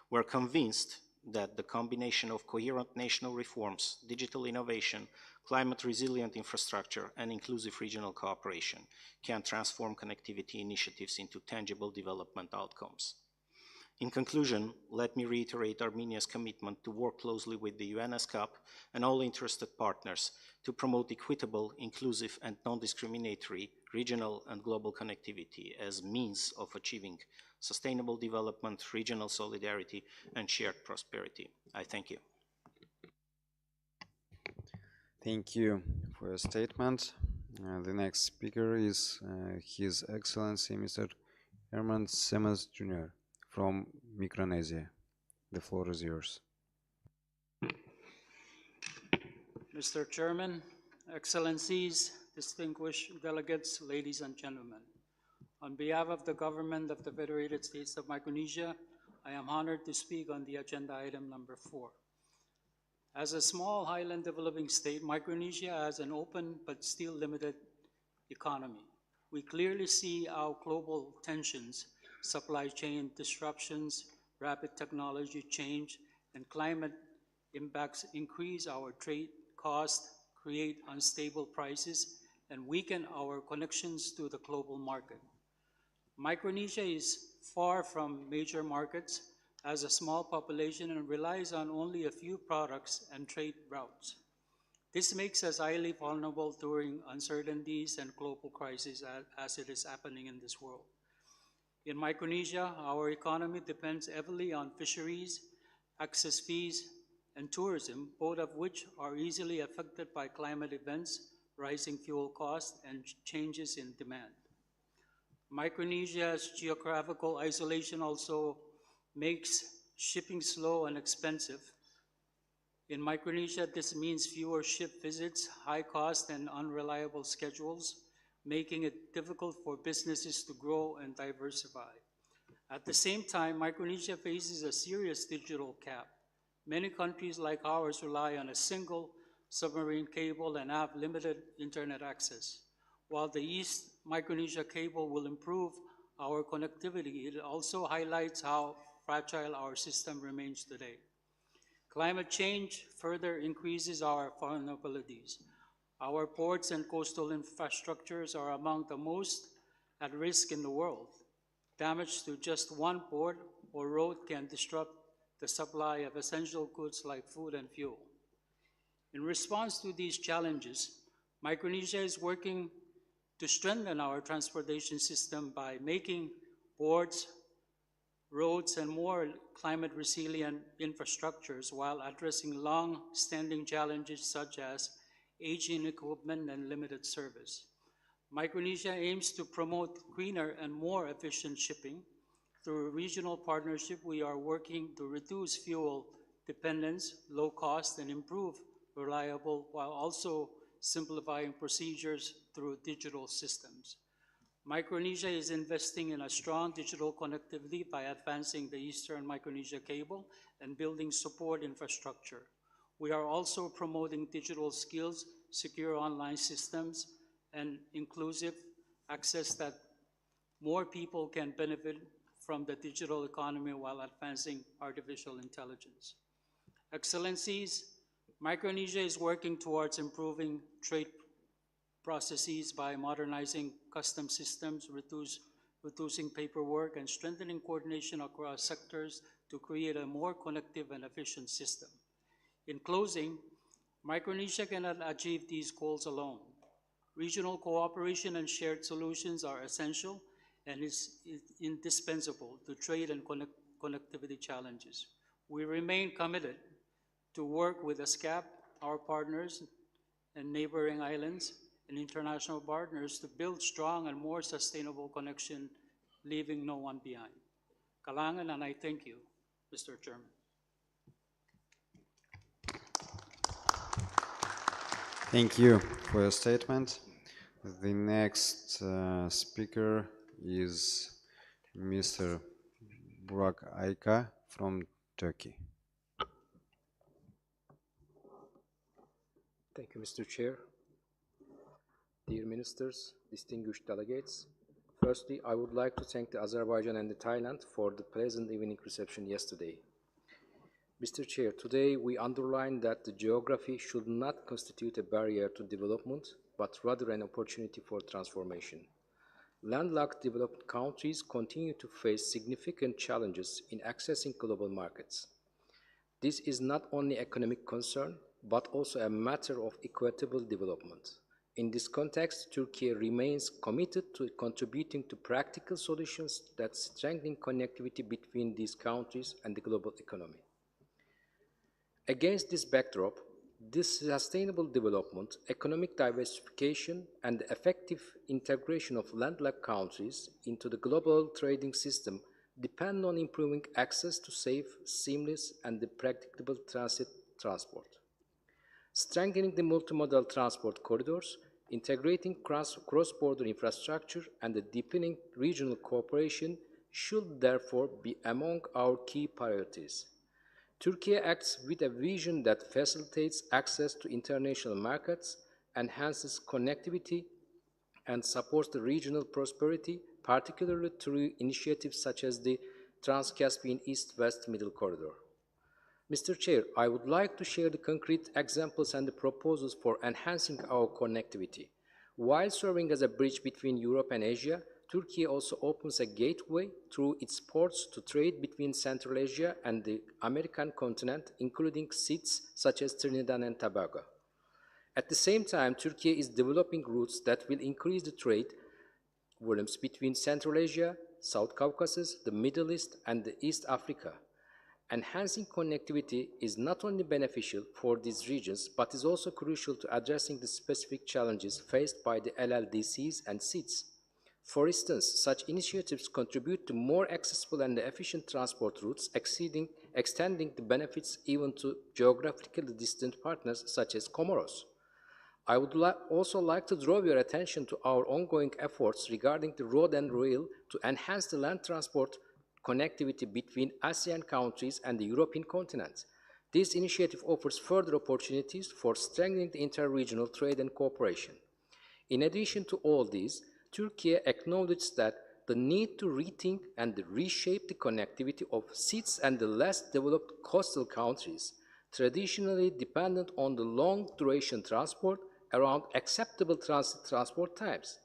We're convinced that the combination of coherent national reforms, digital innovation, climate-resilient infrastructure, and inclusive regional cooperation can transform connectivity initiatives into tangible development outcomes. In conclusion, let me reiterate Armenia's commitment to work closely with the UN ESCAP and all interested partners to promote equitable, inclusive, and non-discriminatory regional and global connectivity as means of achieving sustainable development, regional solidarity, and shared prosperity. I thank you. Thank you for your statement. The next speaker is His Excellency Mr. Herman Simmons Jr. from Micronesia. The floor is yours. Mr. Chairman, Excellencies, distinguished delegates, ladies and gentlemen. On behalf of the government of the Federated States of Micronesia, I am honored to speak on the agenda item number 4. As a small highland developing state, Micronesia has an open but still limited economy. We clearly see how global tensions, supply chain disruptions, rapid technology change, and climate impacts increase our trade costs, create unstable prices, and weaken our connections to the global market. Micronesia is far from major markets, has a small population, and relies on only a few products and trade routes. This makes us highly vulnerable during uncertainties and global crises as it is happening in this world. In Micronesia, our economy depends heavily on fisheries, access fees, and tourism, both of which are easily affected by climate events, rising fuel costs, and changes in demand. Micronesia's geographical isolation also makes shipping slow and expensive. In Micronesia, this means fewer ship visits, high cost, and unreliable schedules, making it difficult for businesses to grow and diversify. At the same time, Micronesia faces a serious digital cap. Many countries like ours rely on a single submarine cable and have limited internet access. While the East Micronesia cable will improve our connectivity, it also highlights how fragile our system remains today. Climate change further increases our vulnerabilities. Our ports and coastal infrastructures are among the most at risk in the world. Damage to just one port or road can disrupt the supply of essential goods like food and fuel. In response to these challenges, Micronesia is working to strengthen our transportation system by making ports, roads, and more climate resilient infrastructures while addressing long-standing challenges such as aging equipment and limited service. Micronesia aims to promote greener and more efficient shipping. Through regional partnership, we are working to reduce fuel dependence, low cost, and improve reliable while also simplifying procedures through digital systems. Micronesia is investing in a strong digital connectivity by advancing the Eastern Micronesia cable and building support infrastructure. We are also promoting digital skills, secure online systems, and inclusive access that more people can benefit from the digital economy while advancing artificial intelligence. Excellencies, Micronesia is working towards improving trade processes by modernizing custom systems, reducing paperwork, and strengthening coordination across sectors to create a more connective and efficient system. In closing, Micronesia cannot achieve these goals alone. Regional cooperation and shared solutions are essential and is indispensable to trade and connectivity challenges. We remain committed to work with ESCAP, our partners, and neighboring islands, and international partners to build strong and more sustainable connection, leaving no one behind. Kalangan, and I thank you, Mr. Chairman. Thank you for your statement. The next speaker is Mr. Burak Ayka from Turkey. Thank you, Mr. Chair. Dear ministers, distinguished delegates, firstly, I would like to thank the Azerbaijan and the Thailand for the pleasant evening reception yesterday. Mr. Chair, today we underline that the geography should not constitute a barrier to development, but rather an opportunity for transformation. Landlocked developed countries continue to face significant challenges in accessing global markets. This is not only economic concern, but also a matter of equitable development. In this context, Turkey remains committed to contributing to practical solutions that strengthen connectivity between these countries and the global economy. Against this backdrop, this sustainable development, economic diversification, and the effective integration of landlocked countries into the global trading system depend on improving access to safe, seamless, and predictable transport. Strengthening the multimodal transport corridors, integrating cross-border infrastructure, and deepening regional cooperation should therefore be among our key priorities. Turkey acts with a vision that facilitates access to international markets, enhances connectivity, and supports the regional prosperity, particularly through initiatives such as the Trans-Caspian East-West Middle Corridor. Mr. Chair, I would like to share the concrete examples and the proposals for enhancing our connectivity. While serving as a bridge between Europe and Asia, Turkey also opens a gateway through its ports to trade between Central Asia and the American continent, including seats such as Trinidad and Tobago. At the same time, Turkey is developing routes that will increase the trade volumes between Central Asia, South Caucasus, the Middle East, and East Africa. Enhancing connectivity is not only beneficial for these regions, but is also crucial to addressing the specific challenges faced by the LLDCs and SIDS. For instance, such initiatives contribute to more accessible and efficient transport routes, extending the benefits even to geographically distant partners such as Comoros. I would also like to draw your attention to our ongoing efforts regarding the road and rail to enhance the land transport connectivity between ASEAN countries and the European continent. This initiative offers further opportunities for strengthening the inter-regional trade and cooperation. In addition to all these, Turkey acknowledges that the need to rethink and reshape the connectivity of SIDS and the less developed coastal countries, traditionally dependent on the long-duration transport around acceptable transport times.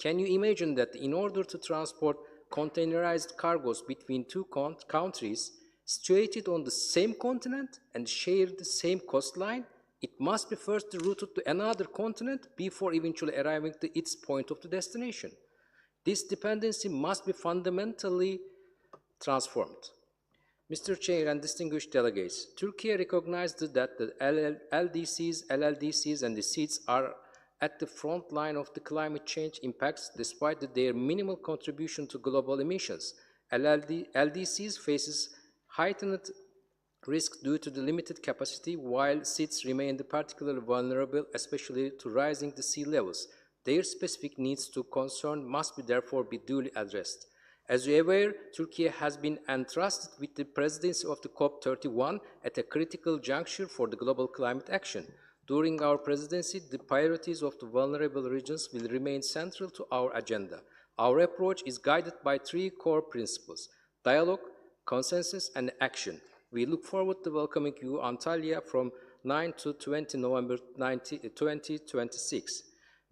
Can you imagine that in order to transport containerized cargoes between two countries situated on the same continent and share the same coastline, it must be first routed to another continent before eventually arriving to its point of the destination? This dependency must be fundamentally transformed. Mr. Chair and distinguished delegates, Turkey recognized that the LDCs, and the SEEDs are at the front line of the climate change impacts despite their minimal contribution to global emissions. LDCs faces heightened risk due to the limited capacity, while SEEDs remain particularly vulnerable, especially to rising the sea levels. Their specific needs to concern must therefore be duly addressed. As you are aware, Turkey has been entrusted with the presidency of the COP31 at a critical juncture for the global climate action. During our presidency, the priorities of the vulnerable regions will remain central to our agenda. Our approach is guided by three core principles: dialogue, consensus, and action. We look forward to welcoming you Antalya from 9 to 20 November 2026.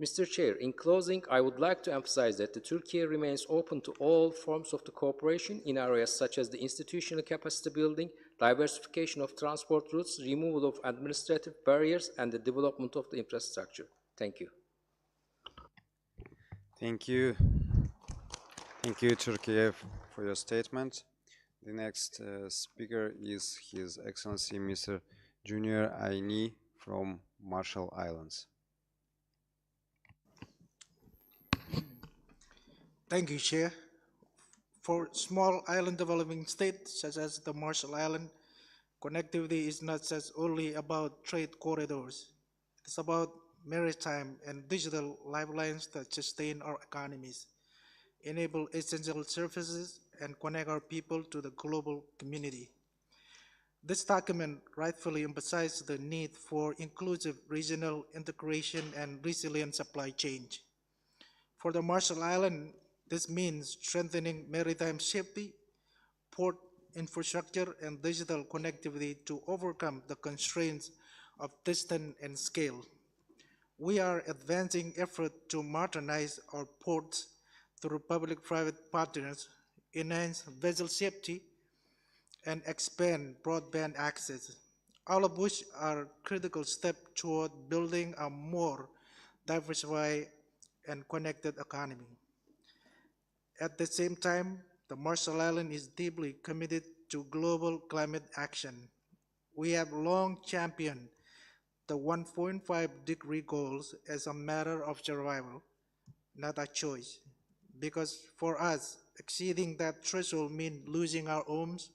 Mr. Chair, in closing, I would like to emphasize that Turkey remains open to all forms of the cooperation in areas such as the institutional capacity building, diversification of transport routes, removal of administrative barriers, and the development of the infrastructure. Thank you. Thank you. Thank you, Turkey, for your statement. The next speaker is His Excellency Mr. Junior Aini from Marshall Islands. Thank you, Chair. For small island developing states such as the Marshall Islands, connectivity is not just only about trade corridors. It's about maritime and digital lifelines that sustain our economies, enable essential services, and connect our people to the global community. This document rightfully emphasizes the need for inclusive regional integration and resilient supply chain. For the Marshall Islands, this means strengthening maritime safety, port infrastructure, and digital connectivity to overcome the constraints of distance and scale. We are advancing efforts to modernize our ports through public-private partners, enhance vessel safety, and expand broadband access, all of which are critical steps toward building a more diversified and connected economy. At the same time, the Marshall Islands is deeply committed to global climate action. We have long championed the 1.5-degree goals as a matter of survival, not a choice, because for us, exceeding that threshold means losing our homes,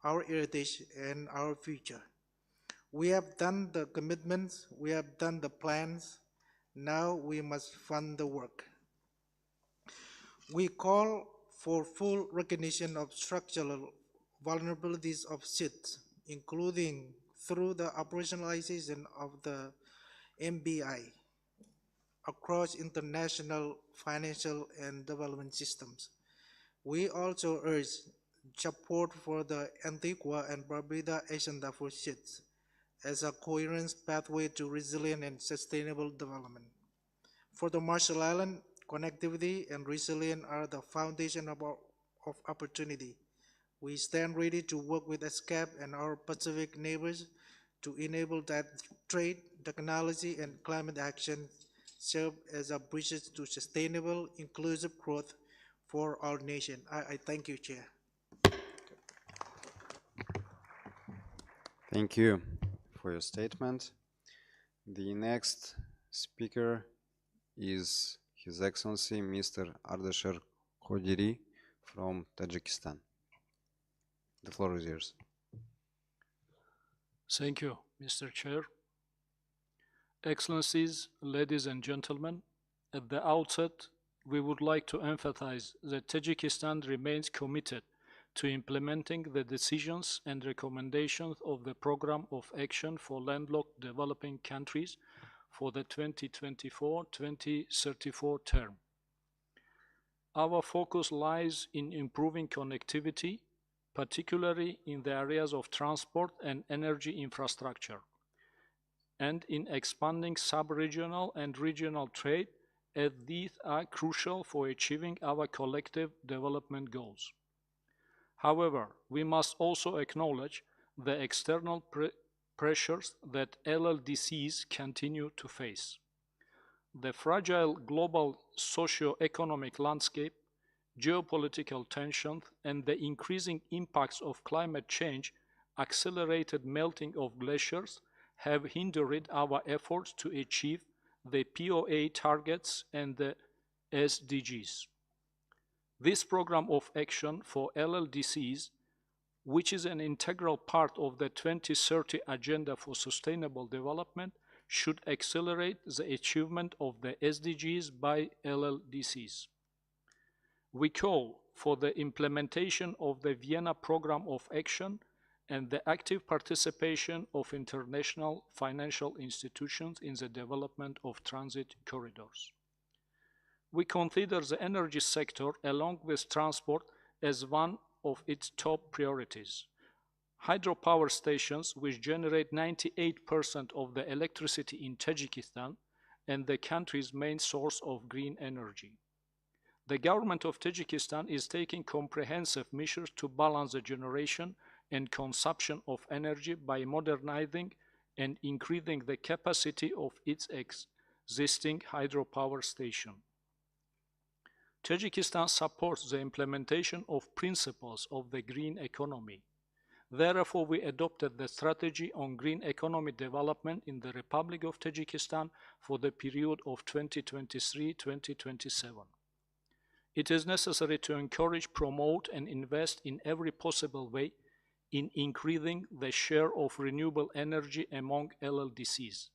our heritage, and our future. We have done the commitments, we have done the plans, now we must fund the work. We call for full recognition of structural vulnerabilities of SIDS, including through the operationalization of the MBI across international financial and development systems. We also urge support for the Antigua and Barbuda agenda for SIDS as a coherent pathway to resilient and sustainable development. For the Marshall Islands, connectivity and resilience are the foundation of opportunity. We stand ready to work with ESCAP and our Pacific neighbors to enable that trade, technology, and climate action serve as a bridge to sustainable, inclusive growth for our nation. I thank you, Chair. Thank you for your statement. The next speaker is His Excellency Mr. Ardashir Khodiri from Tajikistan. The floor is yours. Thank you, Mr. Chair. Excellencies, ladies and gentlemen, at the outset, we would like to emphasize that Tajikistan remains committed to implementing the decisions and recommendations of the Program of Action for Landlocked Developing Countries for the 2024-2034 term. Our focus lies in improving connectivity, particularly in the areas of transport and energy infrastructure, and in expanding sub-regional and regional trade, as these are crucial for achieving our collective development goals. However, we must also acknowledge the external pressures that LLDCs continue to face. The fragile global socio-economic landscape, geopolitical tensions, and the increasing impacts of climate change, accelerated melting of glaciers, have hindered our efforts to achieve the POA targets and the SDGs. This program of action for LLDCs, which is an integral part of the 2030 Agenda for Sustainable Development, should accelerate the achievement of the SDGs by LLDCs. We call for the implementation of the Vienna Program of Action and the active participation of international financial institutions in the development of transit corridors. We consider the energy sector, along with transport, as one of its top priorities. Hydropower stations, which generate 98% of the electricity in Tajikistan and the country's main source of green energy. The government of Tajikistan is taking comprehensive measures to balance the generation and consumption of energy by modernizing and increasing the capacity of its existing hydropower station. Tajikistan supports the implementation of principles of the green economy. Therefore, we adopted the strategy on green economy development in the Republic of Tajikistan for the period of 2023-2027. It is necessary to encourage, promote, and invest in every possible way in increasing the share of renewable energy among LLDCs,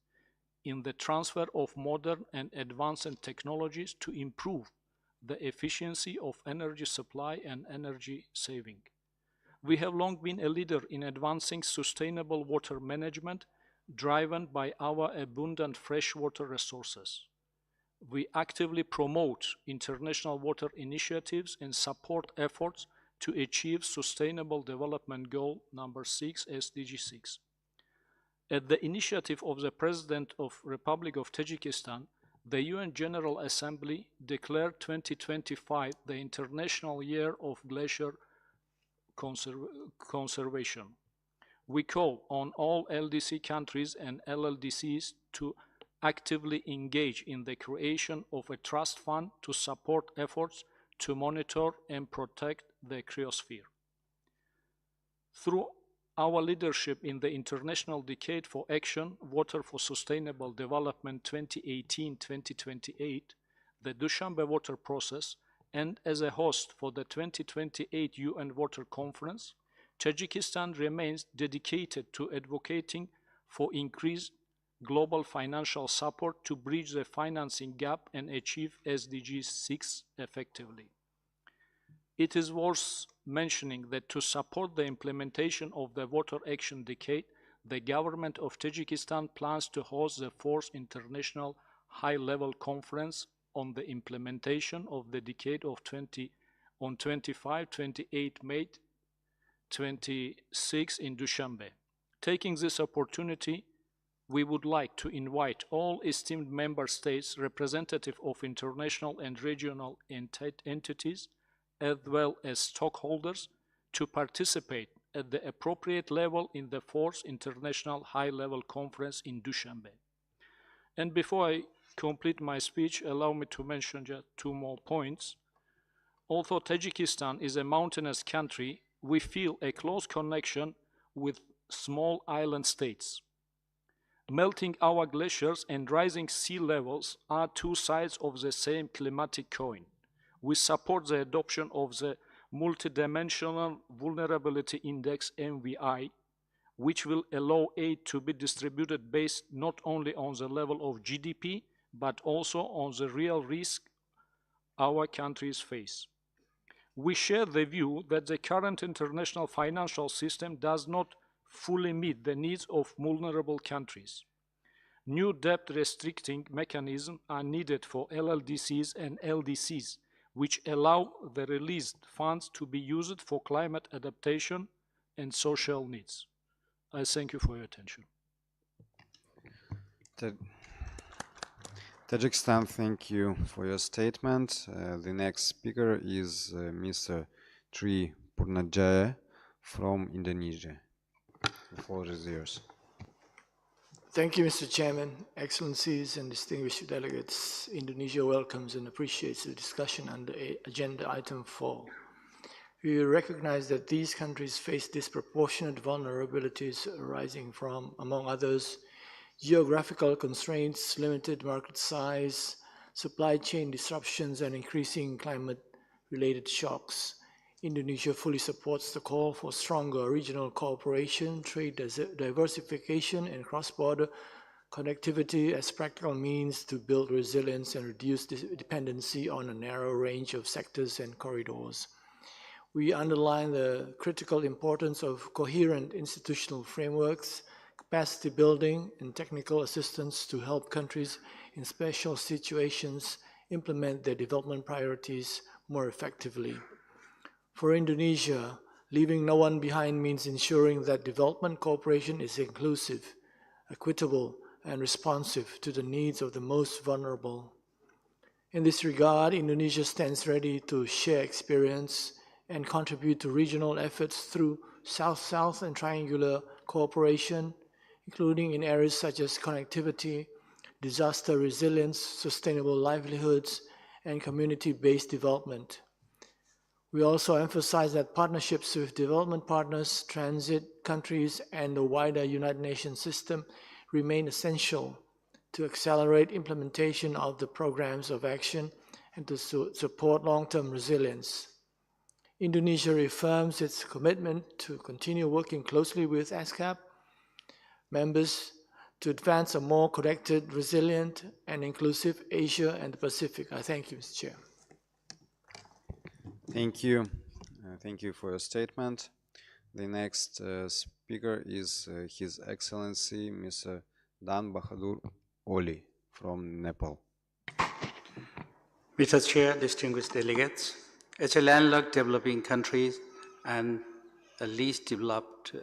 in the transfer of modern and advanced technologies to improve the efficiency of energy supply and energy saving. We have long been a leader in advancing sustainable water management, driven by our abundant freshwater resources. We actively promote international water initiatives and support efforts to achieve Sustainable Development Goal number 6, SDG 6. At the initiative of the President of Republic of Tajikistan, the UN General Assembly declared 2025 the International Year of Glacier Conservation. We call on all LDC countries and LLDCs to actively engage in the creation of a trust fund to support efforts to monitor and protect the cryosphere. Through our leadership in the International Decade for Action, Water for Sustainable Development 2018-2028, the Dushanbe Water Process, and as a host for the 2028 UN Water Conference, Tajikistan remains dedicated to advocating for increased global financial support to bridge the financing gap and achieve SDG 6 effectively. It is worth mentioning that to support the implementation of the Water Action Decade, the government of Tajikistan plans to host the 4th International High-Level Conference on the implementation of the Decade of on 25-28 May 26 in Dushanbe. Taking this opportunity, we would like to invite all esteemed member states, representative of international and regional entities, as well as stockholders, to participate at the appropriate level in the 4th International High-Level Conference in Dushanbe. And before I complete my speech, allow me to mention just 2 more points. Although Tajikistan is a mountainous country, we feel a close connection with small island states. Melting our glaciers and rising sea levels are 2 sides of the same climatic coin. We support the adoption of the Multidimensional Vulnerability Index, MVI, which will allow aid to be distributed based not only on the level of GDP, but also on the real risk our countries face. We share the view that the current international financial system does not fully meet the needs of vulnerable countries. New debt restricting mechanisms are needed for LLDCs and LDCs, which allow the released funds to be used for climate adaptation and social needs. I thank you for your attention. Tajikistan, thank you for your statement. The next speaker is Mr. Tri Purnajaya from Indonesia. The floor is yours. Thank you, Mr. Chairman, Excellencies and distinguished delegates. Indonesia welcomes and appreciates the discussion under Agenda Item 4. We recognize that these countries face disproportionate vulnerabilities arising from, among others, geographical constraints, limited market size, supply chain disruptions, and increasing climate-related shocks. Indonesia fully supports the call for stronger regional cooperation, trade diversification, and cross-border connectivity as practical means to build resilience and reduce dependency on a narrow range of sectors and corridors. We underline the critical importance of coherent institutional frameworks, capacity building, and technical assistance to help countries in special situations implement their development priorities more effectively. For Indonesia, leaving no one behind means ensuring that development cooperation is inclusive, equitable, and responsive to the needs of the most vulnerable. In this regard, Indonesia stands ready to share experience and contribute to regional efforts through South-South and triangular cooperation, including in areas such as connectivity, disaster resilience, sustainable livelihoods, and community-based development. We also emphasize that partnerships with development partners, transit countries, and the wider United Nations system remain essential to accelerate implementation of the programs of action and to support long-term resilience. Indonesia reaffirms its commitment to continue working closely with ESCAP members to advance a more connected, resilient, and inclusive Asia and the Pacific. I thank you, Mr. Chair. Thank you. Thank you for your statement. The next speaker is His Excellency Mr. Dan Bahadur Oli from Nepal. Mr. Chair, distinguished delegates, as a landlocked developing country and the least developed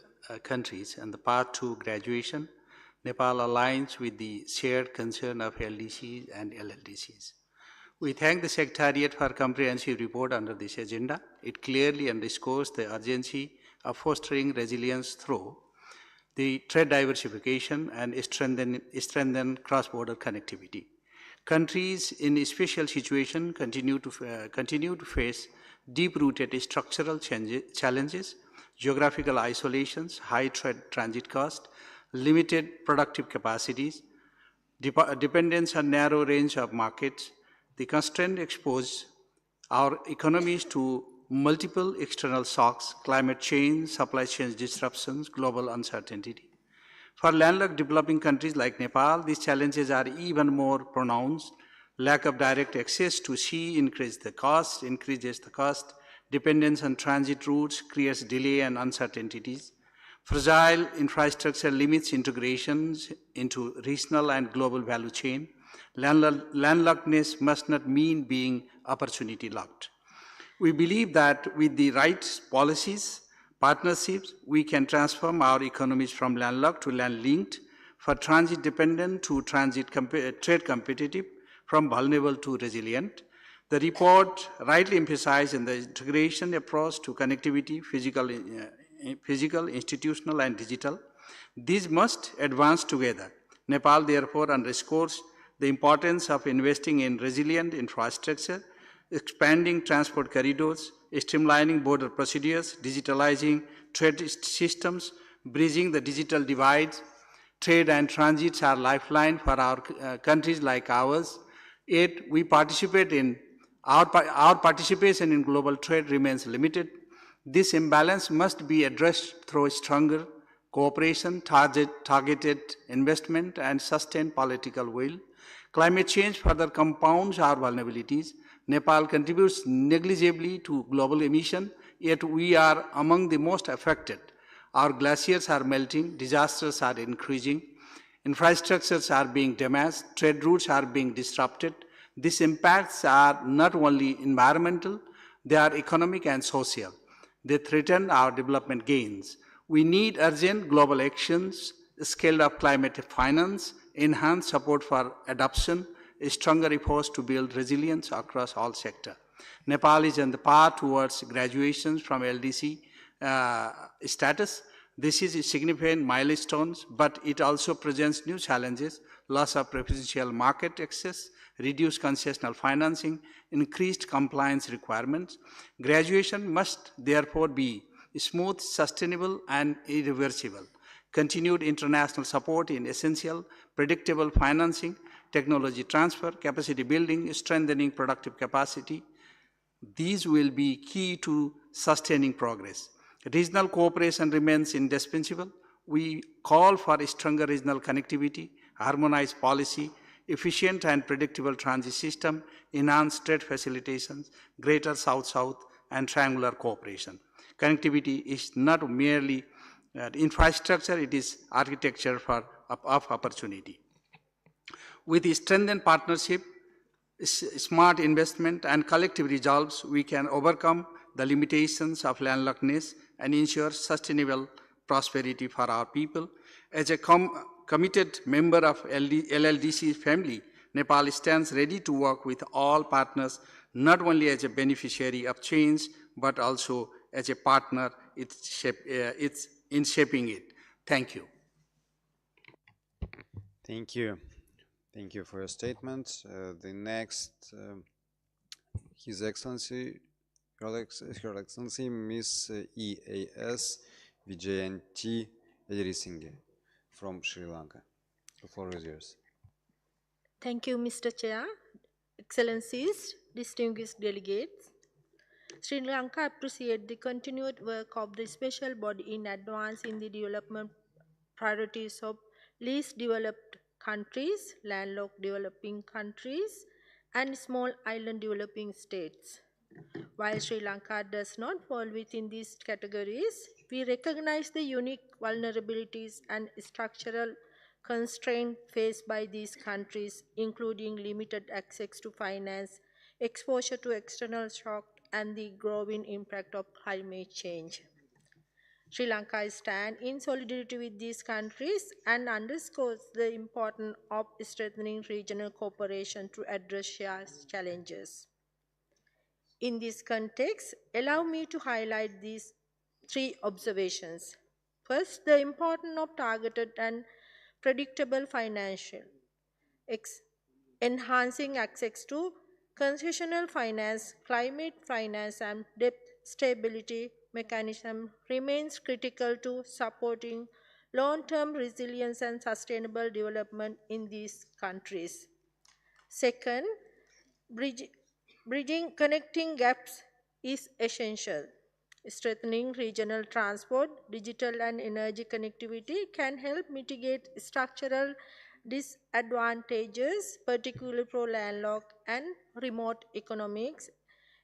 countries and the path to graduation, Nepal aligns with the shared concern of LDCs and LLDCs. We thank the Secretariat for a comprehensive report under this agenda. It clearly underscores the urgency of fostering resilience through the trade diversification and strengthen cross-border connectivity. Countries in a special situation continue to face deep-rooted structural challenges, geographical isolations, high trade transit costs, limited productive capacities, dependence on narrow range of markets. The constraints expose our economies to multiple external shocks, climate change, supply chain disruptions, global uncertainty. For landlocked developing countries like Nepal, these challenges are even more pronounced. Lack of direct access to sea increases the cost, dependence on transit routes creates delay and uncertainties. Fragile infrastructure limits integrations into regional and global value chain. Landlockedness must not mean being opportunity locked. We believe that with the right policies, partnerships, we can transform our economies from landlocked to land-linked, for transit-dependent to trade competitive, from vulnerable to resilient. The report rightly emphasizes in the integration approach to connectivity, physical, institutional, and digital. These must advance together. Nepal therefore underscores the importance of investing in resilient infrastructure, expanding transport corridors, streamlining border procedures, digitalizing trade systems, bridging the digital divides. Trade and transits are lifeline for our countries like ours. Yet we participate in our participation in global trade remains limited. This imbalance must be addressed through stronger cooperation, targeted investment, and sustained political will. Climate change further compounds our vulnerabilities. Nepal contributes negligibly to global emission, yet we are among the most affected. Our glaciers are melting, disasters are increasing, infrastructures are being damaged, trade routes are being disrupted. These impacts are not only environmental, they are economic and social. They threaten our development gains. We need urgent global actions, scaled up climate finance, enhanced support for adoption, stronger efforts to build resilience across all sectors. Nepal is on the path towards graduation from LDC status. This is a significant milestone, but it also presents new challenges: loss of preferential market access, reduced concessional financing, increased compliance requirements. Graduation must therefore be smooth, sustainable, and irreversible. Continued international support in essential, predictable financing, technology transfer, capacity building, strengthening productive capacity. These will be key to sustaining progress. Regional cooperation remains indispensable. We call for stronger regional connectivity, harmonized policy, efficient and predictable transit system, enhanced trade facilitations, greater South-South and triangular cooperation. Connectivity is not merely infrastructure, it is architecture of opportunity. With strengthened partnership, smart investment and collective resolves, we can overcome the limitations of landlockedness and ensure sustainable prosperity for our people. As a committed member of LLDC family, Nepal stands ready to work with all partners, not only as a beneficiary of change, but also as a partner in shaping it. Thank you. Thank you. Thank you for your statement. The next, His Excellency, Her Excellency, Miss EAS Vijayanti Edirisinghe from Sri Lanka. The floor is yours. Thank you, Mr. Chair, Excellencies, distinguished delegates. Sri Lanka appreciates the continued work of the special body in advancing the development priorities of least developed countries, landlocked developing countries, and small island developing states. While Sri Lanka does not fall within these categories, we recognize the unique vulnerabilities and structural constraints faced by these countries, including limited access to finance, exposure to external shock, and the growing impact of climate change. Sri Lanka stands in solidarity with these countries and underscores the importance of strengthening regional cooperation to address shared challenges. In this context, allow me to highlight these three observations. First, the importance of targeted and predictable financial. Enhancing access to concessional finance, climate finance, and debt stability mechanism remains critical to supporting long-term resilience and sustainable development in these countries. Second, connecting gaps is essential. Strengthening regional transport, digital and energy connectivity can help mitigate structural disadvantages, particularly for landlocked and remote economics,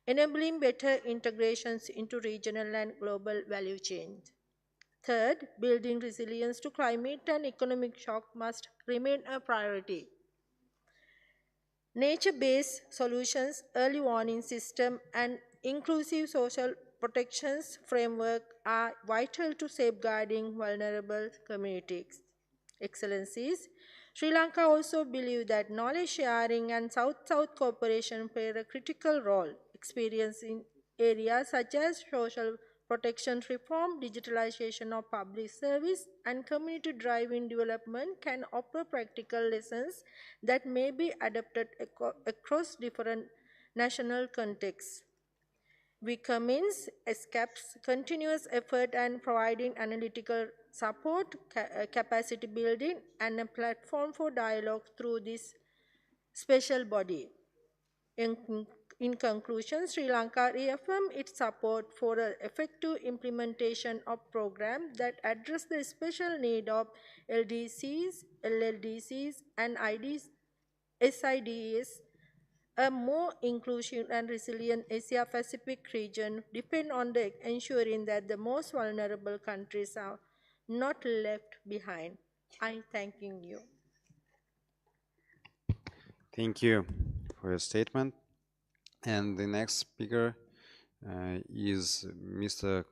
enabling better integrations into regional and global value chains. Third, building resilience to climate and economic shock must remain a priority. Nature-based solutions, early warning system, and inclusive social protections framework are vital to safeguarding vulnerable communities. Excellencies, Sri Lanka also believes that knowledge sharing and South-South cooperation play a critical role. Experience in areas such as social protection reform, digitalization of public service, and community driven development can offer practical lessons that may be adapted across different national contexts. We commence ESCAP's continuous effort and providing analytical support, capacity building, and a platform for dialogue through this special body. In In conclusion, Sri Lanka reaffirmed its support for an effective implementation of programs that address the special need of LDCs, LLDCs, and SIDs. A more inclusive and resilient Asia-Pacific region depends on ensuring that the most vulnerable countries are not left behind. I thanking you. Thank you for your statement. And the next speaker is Mr.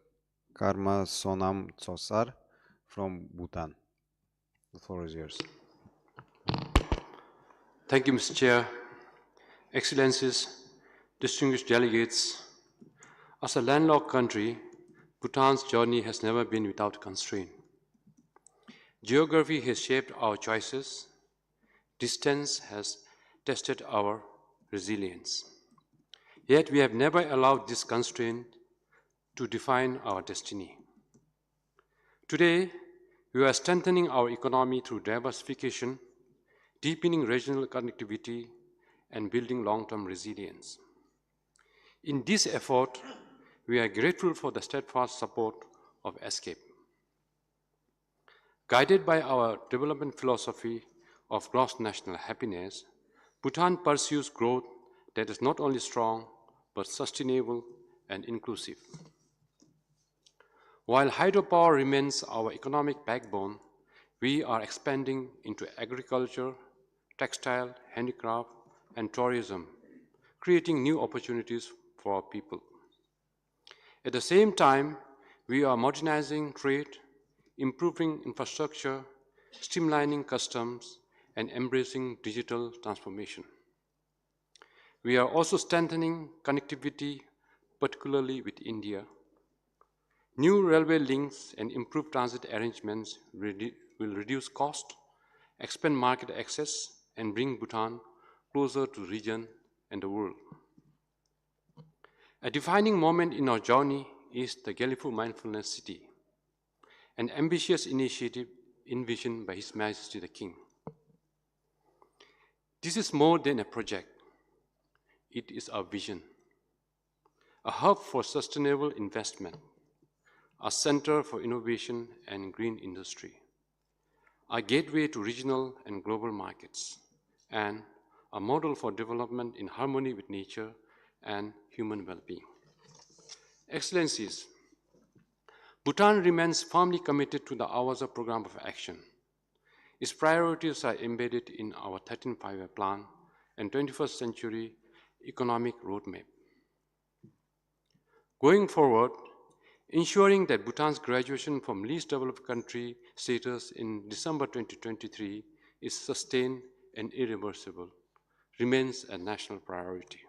Karma Sonam Tsosar from Bhutan. The floor is yours. Thank you, Mr. Chair. Excellencies, distinguished delegates, as a landlocked country, Bhutan's journey has never been without constraint. Geography has shaped our choices. Distance has tested our resilience. Yet we have never allowed this constraint to define our destiny. Today, we are strengthening our economy through diversification, deepening regional connectivity, and building long-term resilience. In this effort, we are grateful for the steadfast support of ESCAP. Guided by our development philosophy of gross national happiness, Bhutan pursues growth that is not only strong, but sustainable and inclusive. While hydropower remains our economic backbone, we are expanding into agriculture, textile, handicraft, and tourism, creating new opportunities for our people. At the same time, we are modernizing trade, improving infrastructure, streamlining customs, and embracing digital transformation. We are also strengthening connectivity, particularly with India. New railway links and improved transit arrangements will reduce cost, expand market access, and bring Bhutan closer to the region and the world. A defining moment in our journey is the Galifu Mindfulness City, an ambitious initiative envisioned by His Majesty the King. This is more than a project. It is our vision. A hub for sustainable investment, a center for innovation and green industry, a gateway to regional and global markets, and a model for development in harmony with nature and human well-being. Excellencies, Bhutan remains firmly committed to the Awaza Program of Action. Its priorities are embedded in our 13th Five-Year Plan and 21st Century Economic Roadmap. Going forward, ensuring that Bhutan's graduation from least developed country status in December 2023 is sustained and irreversible remains a national priority.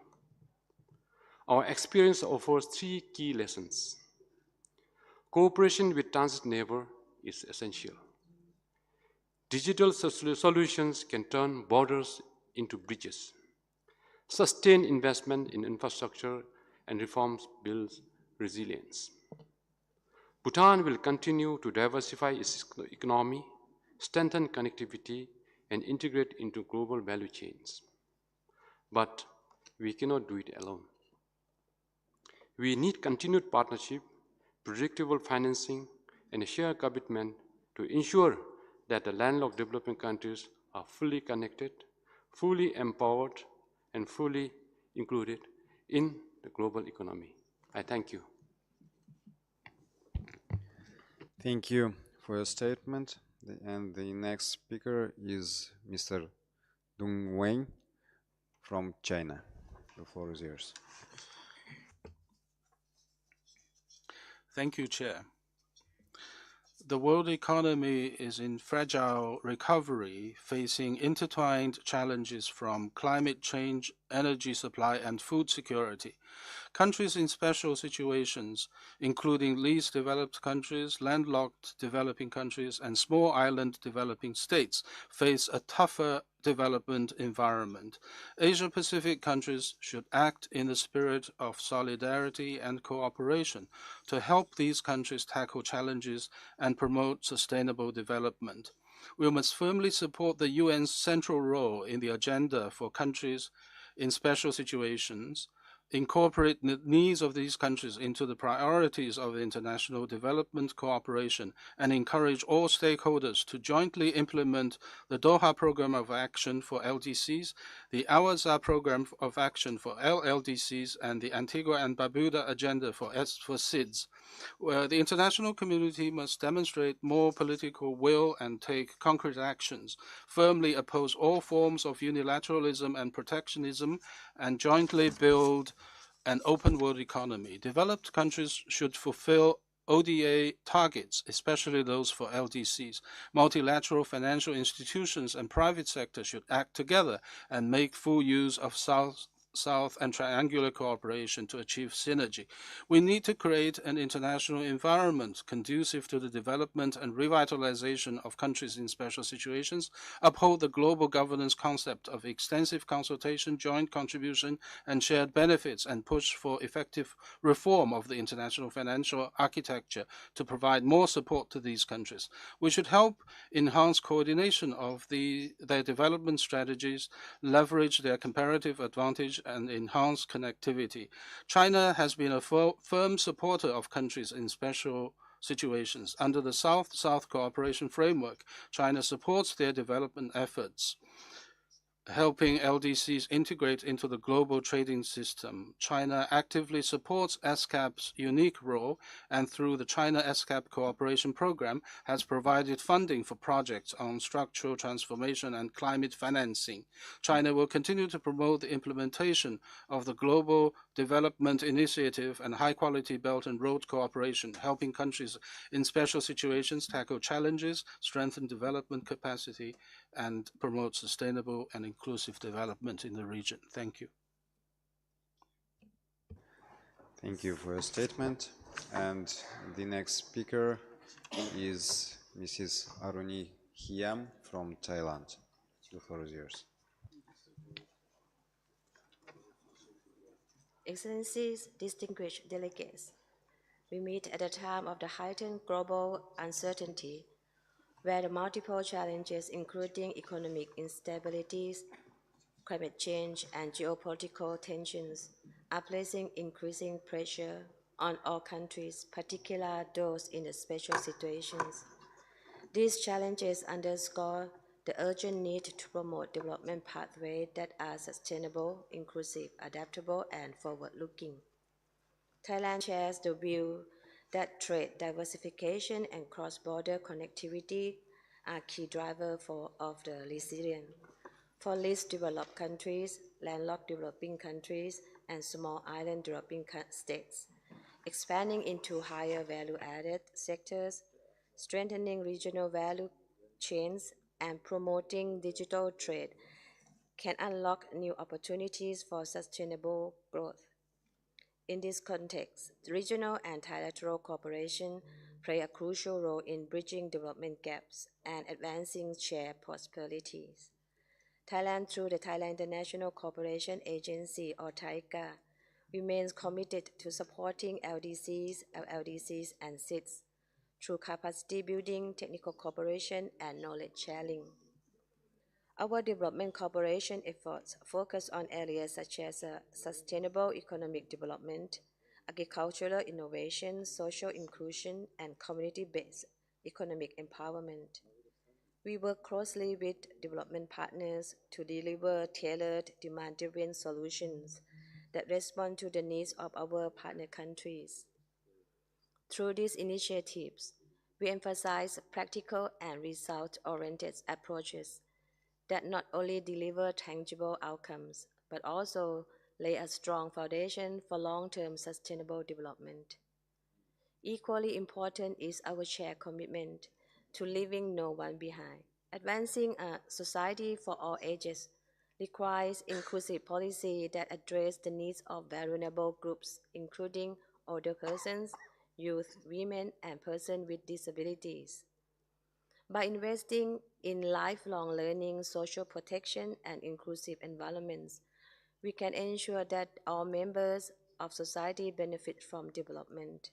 Our experience offers three key lessons. Cooperation with transit neighbor is essential. Digital solutions can turn borders into bridges. Sustained investment in infrastructure and reforms builds resilience. Bhutan will continue to diversify its economy, strengthen connectivity, and integrate into global value chains. But we cannot do it alone. We need continued partnership, predictable financing, and a shared commitment to ensure that the landlocked developing countries are fully connected, fully empowered, and fully included in the global economy. I thank you. Thank you for your statement. And the next speaker is Mr. Dong Wang from China. The floor is yours. Thank you, Chair. The world economy is in fragile recovery, facing intertwined challenges from climate change, energy supply, and food security. Countries in special situations, including least developed countries, landlocked developing countries, and small island developing states, face a tougher development environment. Asia-Pacific countries should act in the spirit of solidarity and cooperation to help these countries tackle challenges and promote sustainable development. We must firmly support the UN's central role in the agenda for countries in special situations, incorporate the needs of these countries into the priorities of international development cooperation, and encourage all stakeholders to jointly implement the Doha Program of Action for LDCs, the Awaza Program of Action for LLDCs, and the Antigua and Barbuda Agenda for SIDS. Where the international community must demonstrate more political will and take concrete actions, firmly oppose all forms of unilateralism and protectionism, and jointly build an open world economy. Developed countries should fulfill ODA targets, especially those for LDCs. Multilateral financial institutions and private sector should act together and make full use of South and triangular cooperation to achieve synergy. We need to create an international environment conducive to the development and revitalization of countries in special situations, uphold the global governance concept of extensive consultation, joint contribution, and shared benefits, and push for effective reform of the international financial architecture to provide more support to these countries. We should help enhance coordination of their development strategies, leverage their comparative advantage, and enhance connectivity. China has been a firm supporter of countries in special situations. Under the South-South cooperation framework, China supports their development efforts, helping LDCs integrate into the global trading system. China actively supports ESCAP's unique role, and through the China ESCAP Cooperation Program has provided funding for projects on structural transformation and climate financing. China will continue to promote the implementation of the Global Development Initiative and high-quality Belt and Road cooperation, helping countries in special situations tackle challenges, strengthen development capacity, and promote sustainable and inclusive development in the region. Thank you. Thank you for your statement. And the next speaker is Mrs. Aruni Hiam from Thailand. The floor is yours. Excellencies, distinguished delegates, we meet at a time of the heightened global uncertainty, where the multiple challenges, including economic instabilities, climate change, and geopolitical tensions, are placing increasing pressure on all countries, particularly those in the special situations. These challenges underscore the urgent need to promote development pathways that are sustainable, inclusive, adaptable, and forward-looking. Thailand shares the view that trade diversification and cross-border connectivity are key drivers of the resilience. For least developed countries, landlocked developing countries, and small island developing states, expanding into higher value-added sectors, strengthening regional value chains, and promoting digital trade can unlock new opportunities for sustainable growth. In this context, regional and trilateral cooperation play a crucial role in bridging development gaps and advancing shared prosperities. Thailand, through the Thailand International Cooperation Agency, or TICA, remains committed to supporting LDCs, LLDCs, and SIDS through capacity building, technical cooperation, and knowledge sharing. Our development cooperation efforts focus on areas such as sustainable economic development, agricultural innovation, social inclusion, and community-based economic empowerment. We work closely with development partners to deliver tailored, demand-driven solutions that respond to the needs of our partner countries. Through these initiatives, we emphasize practical and result-oriented approaches that not only deliver tangible outcomes, but also lay a strong foundation for long-term sustainable development. Equally important is our shared commitment to leaving no one behind. Advancing a society for all ages requires inclusive policy that address the needs of vulnerable groups, including older persons, youth, women, and persons with disabilities. By investing in lifelong learning, social protection, and inclusive environments, we can ensure that all members of society benefit from development.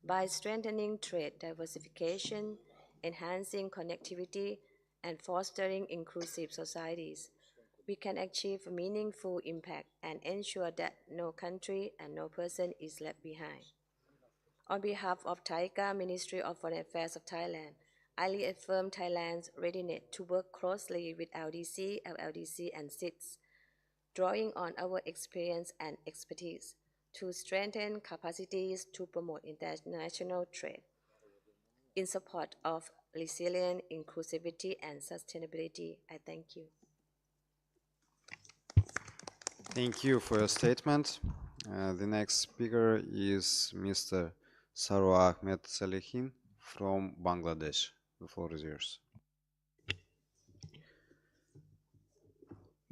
By strengthening trade diversification, enhancing connectivity, and fostering inclusive societies, we can achieve meaningful impact and ensure that no country and no person is left behind. On behalf of TICA Ministry of Foreign Affairs of Thailand, I reaffirm Thailand's readiness to work closely with LDC, LLDC, and SIDS, drawing on our experience and expertise to strengthen capacities to promote international trade in support of resilience, inclusivity, and sustainability. I thank you. Thank you for your statement. The next speaker is Mr. Sarwar Ahmed Salehin from Bangladesh. The floor is yours.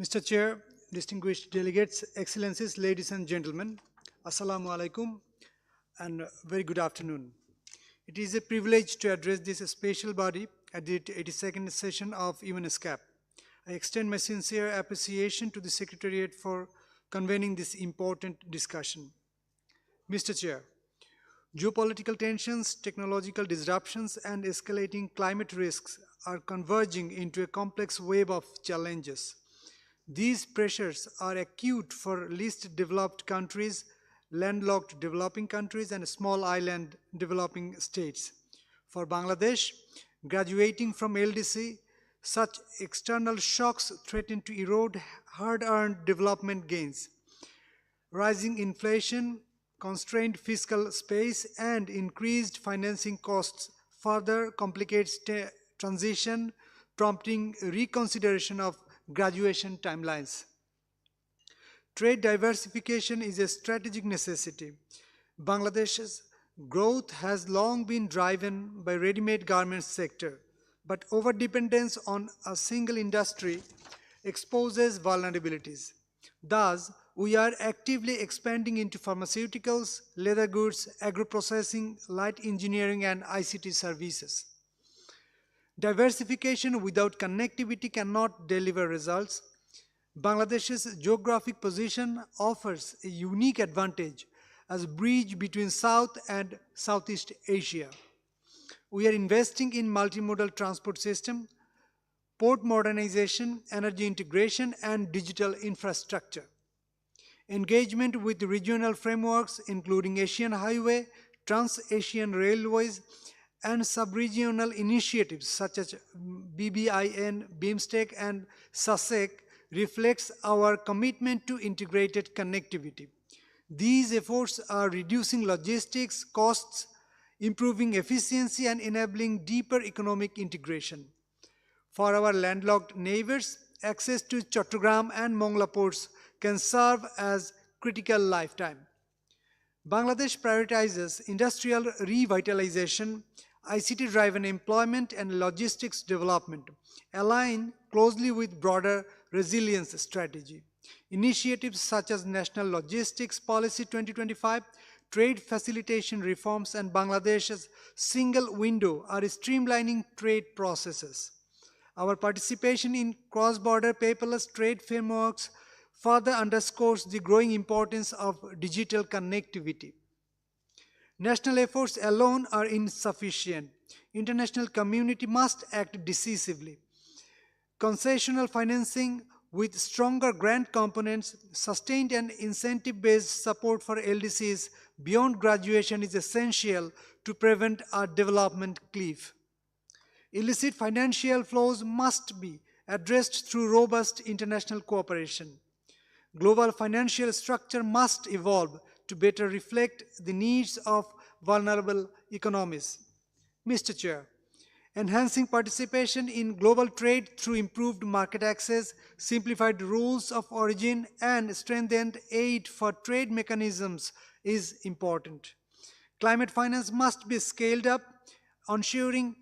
Mr. Chair, distinguished delegates, excellencies, ladies and gentlemen, Assalamu alaikum and very good afternoon. It is a privilege to address this special body at the 82nd session of ESCAP. I extend my sincere appreciation to the Secretariat for convening this important discussion. Mr. Chair, geopolitical tensions, technological disruptions, and escalating climate risks are converging into a complex web of challenges. These pressures are acute for least developed countries, landlocked developing countries, and small island developing states. For Bangladesh, graduating from LDC, such external shocks threaten to erode hard-earned development gains. Rising inflation, constrained fiscal space, and increased financing costs further complicates transition, prompting reconsideration of graduation timelines. Trade diversification is a strategic necessity. Bangladesh's growth has long been driven by ready-made garments sector, but overdependence on a single industry exposes vulnerabilities. Thus, we are actively expanding into pharmaceuticals, leather goods, agro-processing, light engineering, and ICT services. Diversification without connectivity cannot deliver results. Bangladesh's geographic position offers a unique advantage as a bridge between South and Southeast Asia. We are investing in multimodal transport system, port modernization, energy integration, and digital infrastructure. Engagement with regional frameworks, including Asian Highway, Trans-Asian Railways, and sub-regional initiatives such as BBIN, BIMSTEC, and SASEC reflects our commitment to integrated connectivity. These efforts are reducing logistics costs, improving efficiency, and enabling deeper economic integration. For our landlocked neighbors, access to Chattogram and Mongla ports can serve as critical lifetime. Bangladesh prioritizes industrial revitalization, ICT-driven employment, and logistics development, align closely with broader resilience strategy. Initiatives such as National Logistics Policy 2025, trade facilitation reforms, and Bangladesh's single window are streamlining trade processes. Our participation in cross-border paperless trade frameworks further underscores the growing importance of digital connectivity. National efforts alone are insufficient. International community must act decisively. Concessional financing with stronger grant components, sustained and incentive-based support for LDCs beyond graduation is essential to prevent a development cliff. Illicit financial flows must be addressed through robust international cooperation. Global financial structure must evolve to better reflect the needs of vulnerable economies. Mr. Chair, enhancing participation in global trade through improved market access, simplified rules of origin, and strengthened aid for trade mechanisms is important. Climate finance must be scaled up, ensuring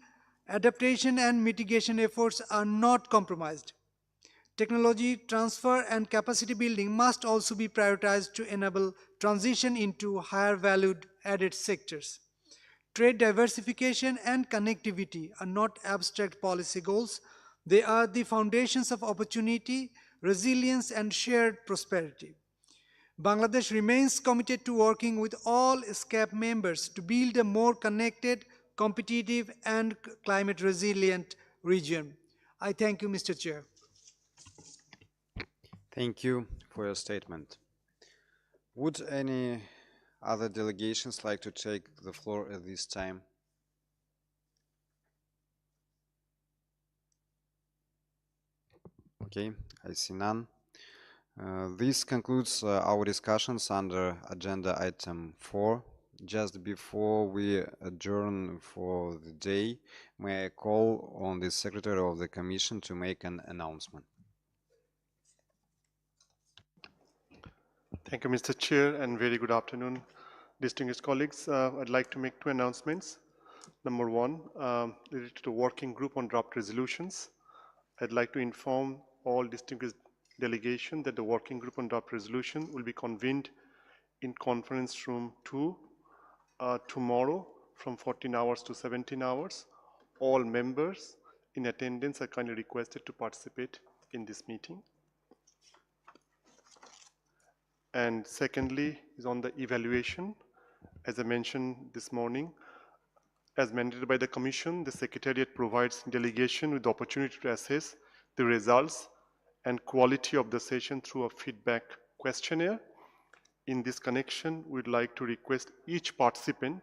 adaptation and mitigation efforts are not compromised. Technology transfer and capacity building must also be prioritized to enable transition into higher valued added sectors. Trade diversification and connectivity are not abstract policy goals. They are the foundations of opportunity, resilience, and shared prosperity. Bangladesh remains committed to working with all ESCAP members to build a more connected, competitive, and climate resilient region. I thank you, Mr. Chair. Thank you for your statement. Would any other delegations like to take the floor at this time? Okay, I see none. This concludes our discussions under agenda item 4. Just before we adjourn for the day, may I call on the Secretary of the Commission to make an announcement. Thank you, Mr. Chair, and very good afternoon, distinguished colleagues. I'd like to make 2 announcements. Number 1, related to the working group on draft resolutions. I'd like to inform all distinguished delegation that the working group on draft resolution will be convened in conference room 2 tomorrow from 14 hours to 17 hours. All members in attendance are kindly requested to participate in this meeting. And secondly is on the evaluation. As I mentioned this morning, as mandated by the Commission, the Secretariat provides delegation with the opportunity to assess the results and quality of the session through a feedback questionnaire. In this connection, we'd like to request each participant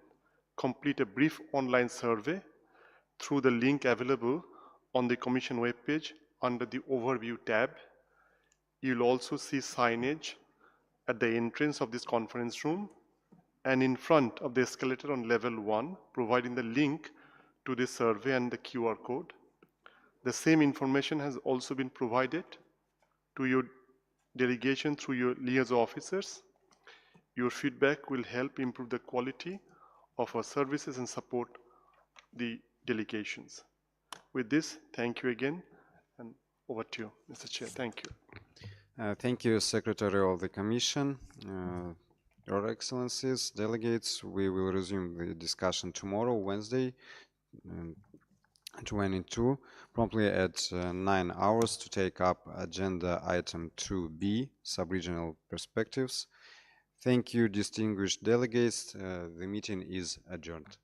complete a brief online survey through the link available on the Commission webpage under the Overview tab. You'll also see signage at the entrance of this conference room and in front of the escalator on level 1, providing the link to this survey and the QR code. The same information has also been provided to your delegation through your liaison officers. Your feedback will help improve the quality of our services and support the delegations. With this, thank you again, and over to you, Mr. Chair. Thank you. Thank you, Secretary of the Commission. Your Excellencies, delegates, we will resume the discussion tomorrow, Wednesday, 22, promptly at 9 hours to take up agenda item 2B, sub-regional perspectives. Thank you, distinguished delegates. The meeting is adjourned.